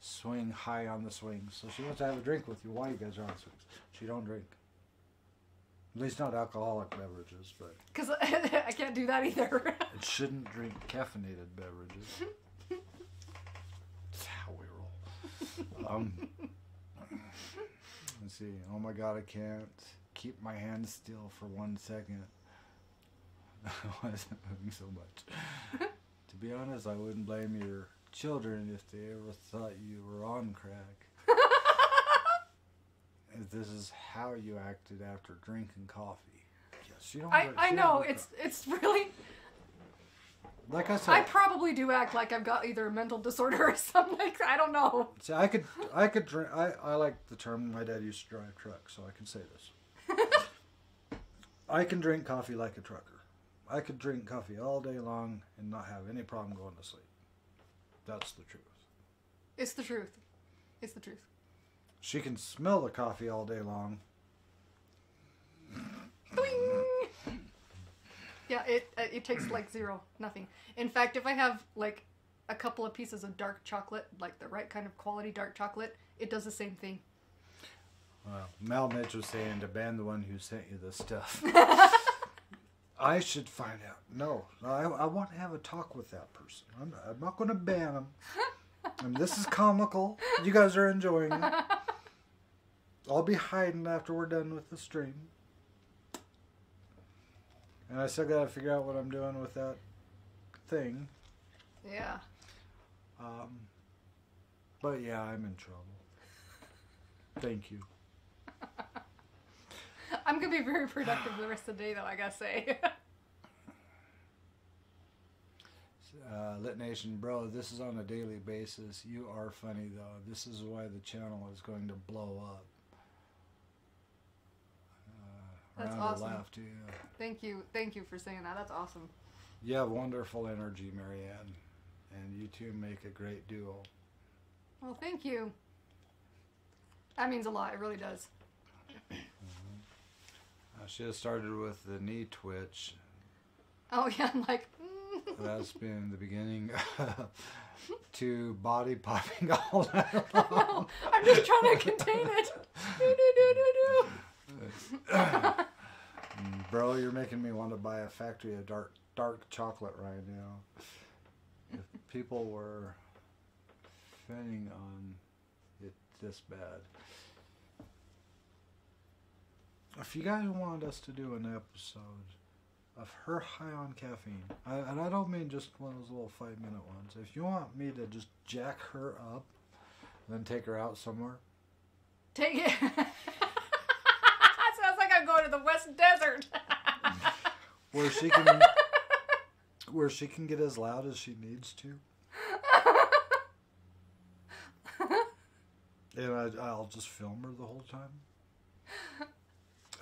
swing high on the swings. So she wants to have a drink with you while you guys are on the swings. She don't drink. At least not alcoholic beverages, but... Because I can't do that either. It shouldn't drink caffeinated beverages. That's how we roll. Let's see. Oh my God, I can't keep my hands still for 1 second. Why is it moving so much? To be honest, I wouldn't blame your children if they ever thought you were on crack. If this is how you acted after drinking coffee. Yes, you don't. I know it's really. Like I said, I probably do act like I've got either a mental disorder or something. Like, I don't know. See, I could drink. I like the term. My dad used to drive trucks, so I can say this. I can drink coffee like a trucker. I could drink coffee all day long and not have any problem going to sleep. That's the truth. It's the truth. It's the truth. She can smell the coffee all day long. Boing! Yeah, it takes like nothing. In fact, if I have like a couple of pieces of dark chocolate, like the right kind of quality dark chocolate, it does the same thing. Mal Mitch was saying to ban the one who sent you this stuff. I should find out. No, I want to have a talk with that person. I'm not going to ban them. And this is comical. You guys are enjoying it. I'll be hiding after we're done with the stream. And I still got to figure out what I'm doing with that thing. Yeah. But yeah, I'm in trouble. Thank you. I'm going to be very productive the rest of the day, though, I gotta say. Lit Nation, bro, this is on a daily basis. You are funny, though. This is why the channel is going to blow up. That's Round awesome. of laugh to you. Thank you. Thank you for saying that. That's awesome. You have wonderful energy, Marianne. And you two make a great duo. Well, thank you. That means a lot. It really does. She has started with the knee twitch. Oh, yeah. I'm like... That's been the beginning to body popping all night long. I'm just trying to contain it. Bro, you're making me want to buy a factory of dark chocolate right now. If people were fanning on this bad. If you guys want us to do an episode of her high on caffeine, and I don't mean just one of those little 5-minute ones. If you want me to just jack her up, and then take her out somewhere. Take it. Sounds like I'm going to the West Desert. where she can get as loud as she needs to. And I'll just film her the whole time.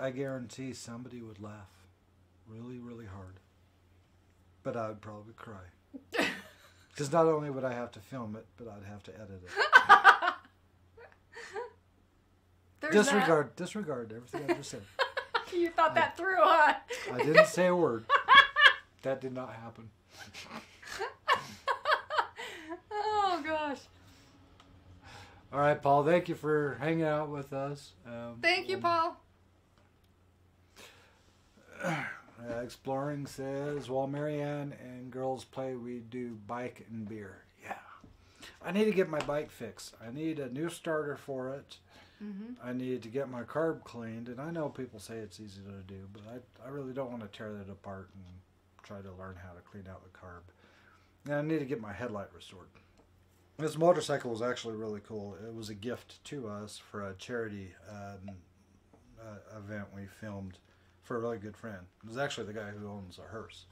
I guarantee somebody would laugh really, really hard. But I would probably cry. Because not only would I have to film it, but I'd have to edit it. Disregard everything I just said. You thought that through, huh? I didn't say a word. That did not happen. Oh, gosh. All right, Paul, thank you for hanging out with us. Thank you, Paul. Exploring says, while Marianne and girls play, we do bike and beer. Yeah. I need to get my bike fixed. I need a new starter for it. I need to get my carb cleaned. And I know people say it's easy to do, but I really don't want to tear that apart and try to learn how to clean out the carb. And I need to get my headlight restored. This motorcycle was actually really cool. It was a gift to us for a charity event we filmed for a really good friend. It was actually the guy who owns a hearse.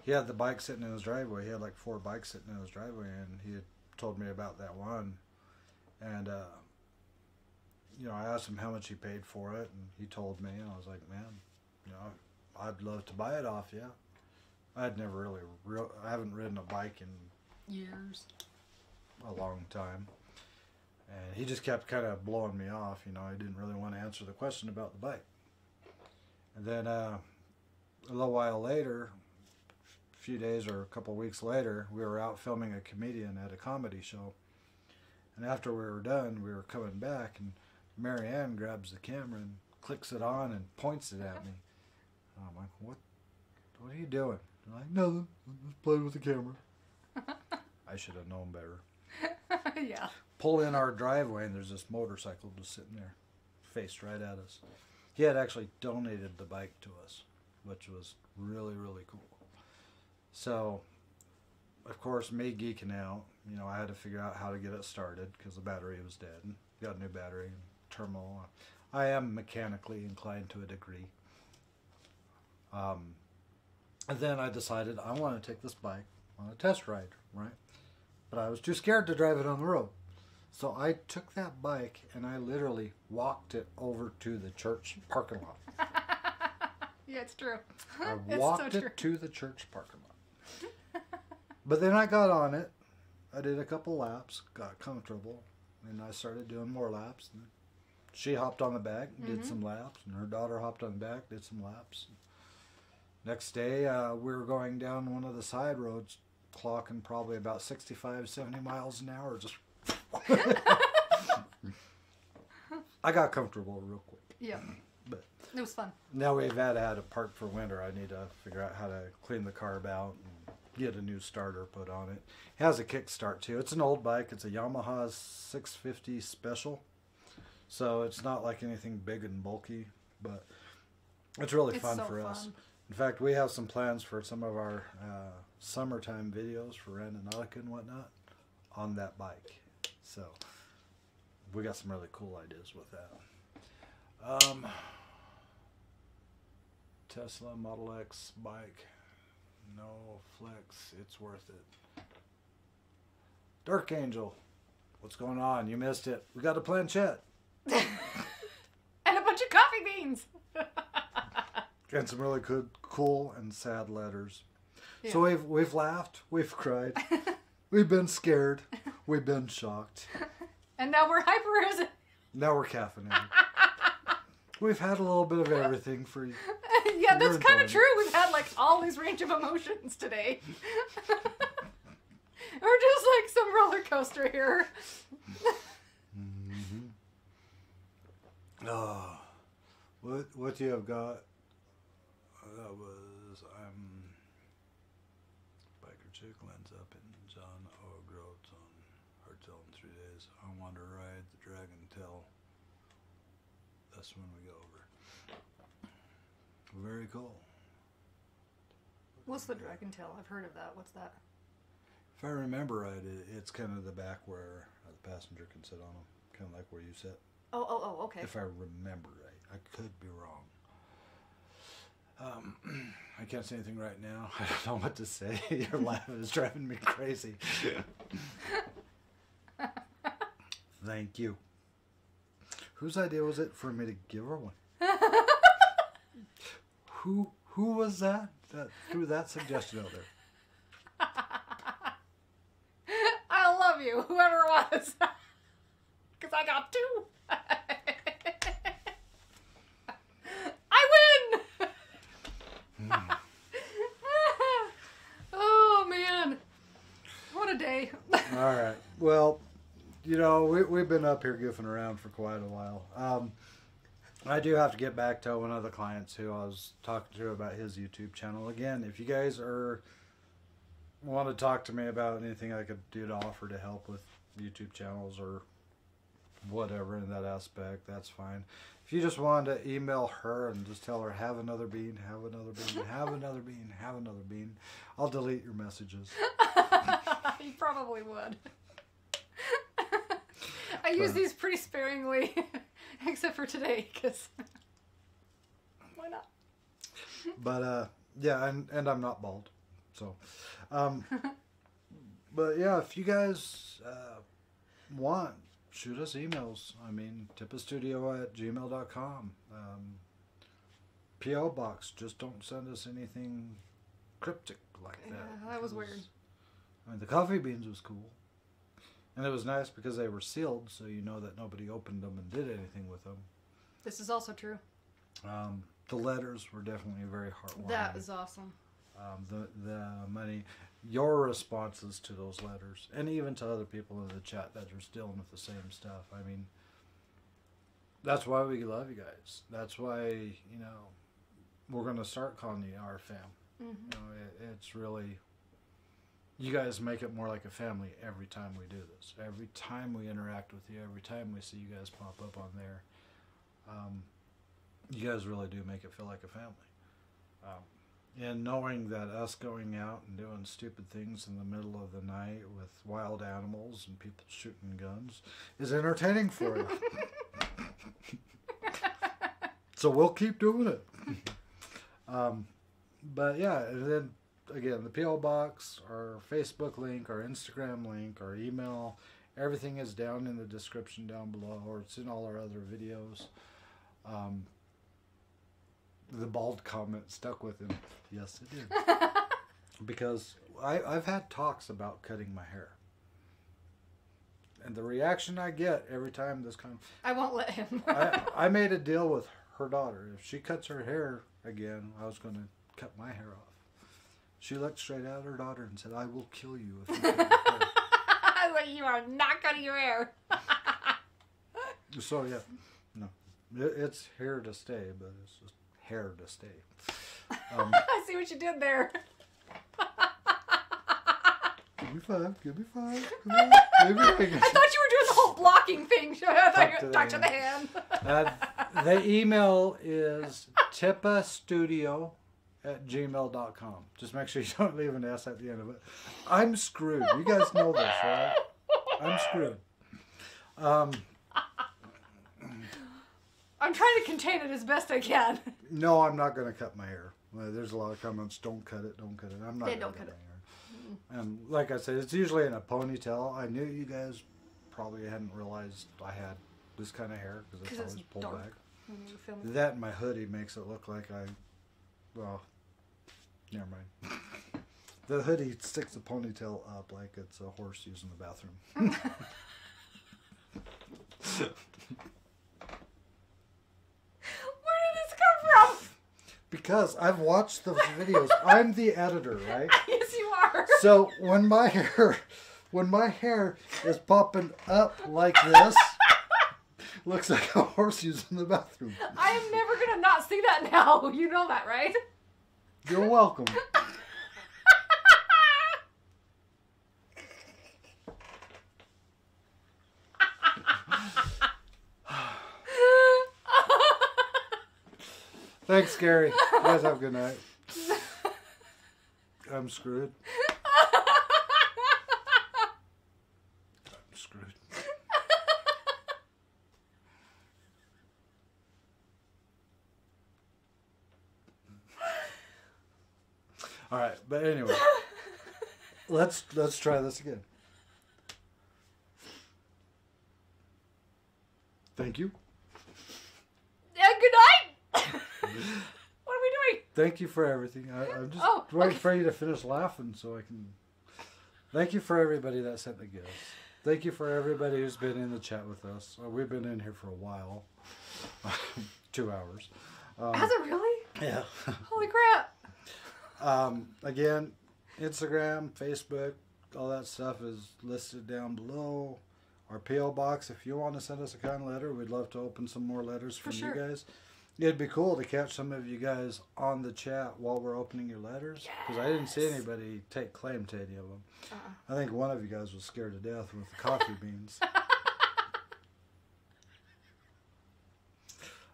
He had the bike sitting in his driveway. He had like 4 bikes sitting in his driveway, and he had told me about that one. And, I asked him how much he paid for it, and he told me, and I was like, man, I'd love to buy it off you. I'd never really, I haven't ridden a bike in years, a long time. And he just kept kind of blowing me off. I didn't really want to answer the question about the bike. And then a little while later, a few days or a couple weeks later, we were out filming a comedian at a comedy show. And after we were done, we were coming back, and Marianne grabs the camera and clicks it on and points it at me. And I'm like, what are you doing? I'm like, nothing. I'm just playing with the camera. I should have known better. Yeah. Pull in our driveway, and there's this motorcycle just sitting there, faced right at us. He had actually donated the bike to us, which was really, really cool. So, of course, me geeking out, I had to figure out how to get it started because the battery was dead. And got a new battery and terminal. I am mechanically inclined to a degree. And then I decided I want to take this bike on a test ride, right? But I was too scared to drive it on the road. So I took that bike and I literally walked it over to the church parking lot. Yeah, it's true. I walked it to the church parking lot. But then I got on it. I did a couple laps, got comfortable, and I started doing more laps. And she hopped on the back, did some laps, and her daughter hopped on the back, did some laps. Next day, we were going down one of the side roads, clocking probably about 65, 70 miles an hour. Just I got comfortable real quick. Yeah. But it was fun. Now we've had it parked for winter. I need to figure out how to clean the carb out and get a new starter put on it. It has a kickstart too. It's an old bike. It's a Yamaha 650 Special. So it's not like anything big and bulky, but it's really fun for us. In fact, we have some plans for some of our summertime videos for Randonautica and whatnot on that bike. So we got some really cool ideas with that. Tesla Model X bike. No flex. It's worth it. Dark Angel. What's going on? You missed it. We got a planchette. And a bunch of coffee beans. And some really good, cool and sad letters. Yeah. So we've laughed, we've cried, we've been scared, we've been shocked. And now we're hyper. Now we're caffeinated. We've had a little bit of everything for you. Yeah, that's kind of true. We've had like all these range of emotions today. We're just like some roller coaster here. Oh, what you have got? That was Biker Chick lands up in John O'Groats on her Tail in 3 days. I want to ride the Dragon Tail. That's when we go over. Very cool. What's the Dragon Tail? I've heard of that. What's that? If I remember right, it's kind of the back where the passenger can sit on them, kind of like where you sit. Oh, okay. If I remember right, I could be wrong. I can't say anything right now. I don't know what to say. Your laugh is driving me crazy. Thank you. Whose idea was it for me to give her one? Who was that threw that suggestion out there? I love you, whoever it was. Because I got 2. I win! Oh, man. What a day. All right. Well, we've been up here goofing around for quite a while. I do have to get back to one of the clients who I was talking to about his YouTube channel. Again, if you guys want to talk to me about anything I could do to offer to help with YouTube channels or whatever in that aspect, that's fine. If you just wanted to email her and just tell her, have another bean, have another bean, have another bean, have another bean, I'll delete your messages. You probably would. I use these pretty sparingly, except for today, because why not? But, yeah, and I'm not bald, so. But, yeah, if you guys want, shoot us emails. I mean, tipastudio@gmail.com. P.O. Box, just don't send us anything cryptic like that. Yeah, that was weird. I mean, the coffee beans was cool. And it was nice because they were sealed, so you know that nobody opened them and did anything with them. This is also true. The letters were definitely very heartwarming. That is awesome. The money, your responses to those letters, and even to other people in the chat that are dealing with the same stuff. I mean, that's why we love you guys. That's why, we're going to start calling you our fam. Mm-hmm. It's really... You guys make it more like a family every time we do this. Every time we interact with you, every time we see you guys pop up on there, you guys really do make it feel like a family. And knowing that us going out and doing stupid things in the middle of the night with wild animals and people shooting guns is entertaining for you. So we'll keep doing it. But yeah, and then again, the P.O. Box, our Facebook link, our Instagram link, our email, everything is down in the description down below, or it's in all our other videos. The bald comment stuck with him. Yes, it did. Because I've had talks about cutting my hair. And the reaction I get every time this kind of... I won't let him. I made a deal with her daughter. If she cuts her hair again, I was going to cut my hair off. She looked straight at her daughter and said, I will kill you if you cut your hair. Like, you are not cutting your hair. So, yeah. No. It's here to stay, but it's just hair to stay. I see what you did there. Give me 5. Give me 5. Give me I thought you were doing the whole blocking thing. I thought you were talking to the hand. The email is tipastudio@gmail.com. Just make sure you don't leave an S at the end of it. I'm screwed. You guys know this, right? I'm screwed. I'm trying to contain it as best I can. No, I'm not going to cut my hair. There's a lot of comments, don't cut it, don't cut it. I'm not going to cut my hair. And like I said, it's usually in a ponytail. I knew you guys probably hadn't realized I had this kind of hair because it's always pulled dark. back. That and my hoodie makes it look like well, never mind. The hoodie sticks the ponytail up like it's a horse using the bathroom. Where did this come from? Because I've watched the videos. I'm the editor, right? Yes, you are. So when my hair is popping up like this, looks like a horse using the bathroom. I am never gonna not see that now. You know that, right? You're welcome. Thanks, Gary. You guys have a good night. I'm screwed. I'm screwed. All right, but anyway, let's try this again. Thank you. Yeah, good night. What are we doing? Thank you for everything. I'm just waiting for you to finish laughing so I can. Thank you for everybody that sent the gifts. Thank you for everybody who's been in the chat with us. We've been in here for a while. 2 hours. Has it really? Yeah. Holy crap. Again, Instagram, Facebook, all that stuff is listed down below. Our P.O. box, if you want to send us a kind letter, we'd love to open some more letters from you guys. It'd be cool to catch some of you guys on the chat while we're opening your letters. Because I didn't see anybody take claim to any of them. I think one of you guys was scared to death with the coffee beans.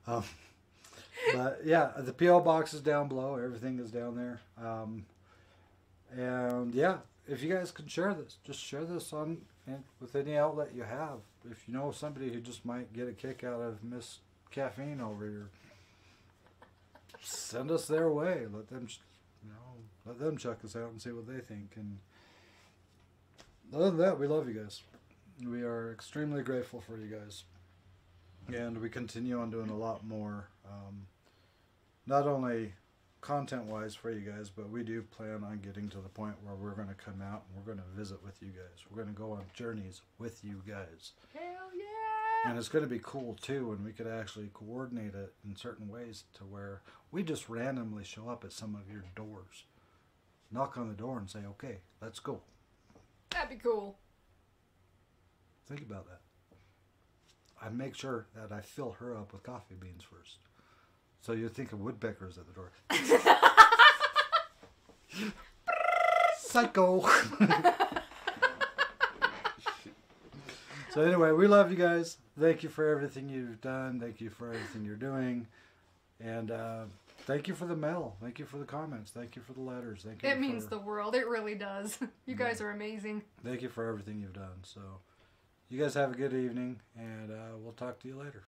But yeah, the P.O. box is down below. Everything is down there. And yeah, if you guys can share this, just share this on with any outlet you have. If you know somebody who just might get a kick out of Miss Caffeine over here, send us their way. Let them, let them check us out and see what they think. And other than that, we love you guys. We are extremely grateful for you guys. And we continue on doing a lot more, not only content-wise for you guys, but we do plan on getting to the point where we're going to come out and we're going to visit with you guys. We're going to go on journeys with you guys. Hell yeah! And it's going to be cool, too, when we could actually coordinate it in certain ways to where we just randomly show up at some of your doors, knock on the door and say, okay, let's go. That'd be cool. Think about that. I make sure that I fill her up with coffee beans first. So you think a woodpecker is at the door. Psycho. So anyway, we love you guys. Thank you for everything you've done. Thank you for everything you're doing. And thank you for the mail. Thank you for the comments. Thank you for the letters. Thank you. It means the world. It really does. You guys are amazing. Thank you for everything you've done. So you guys have a good evening, and we'll talk to you later.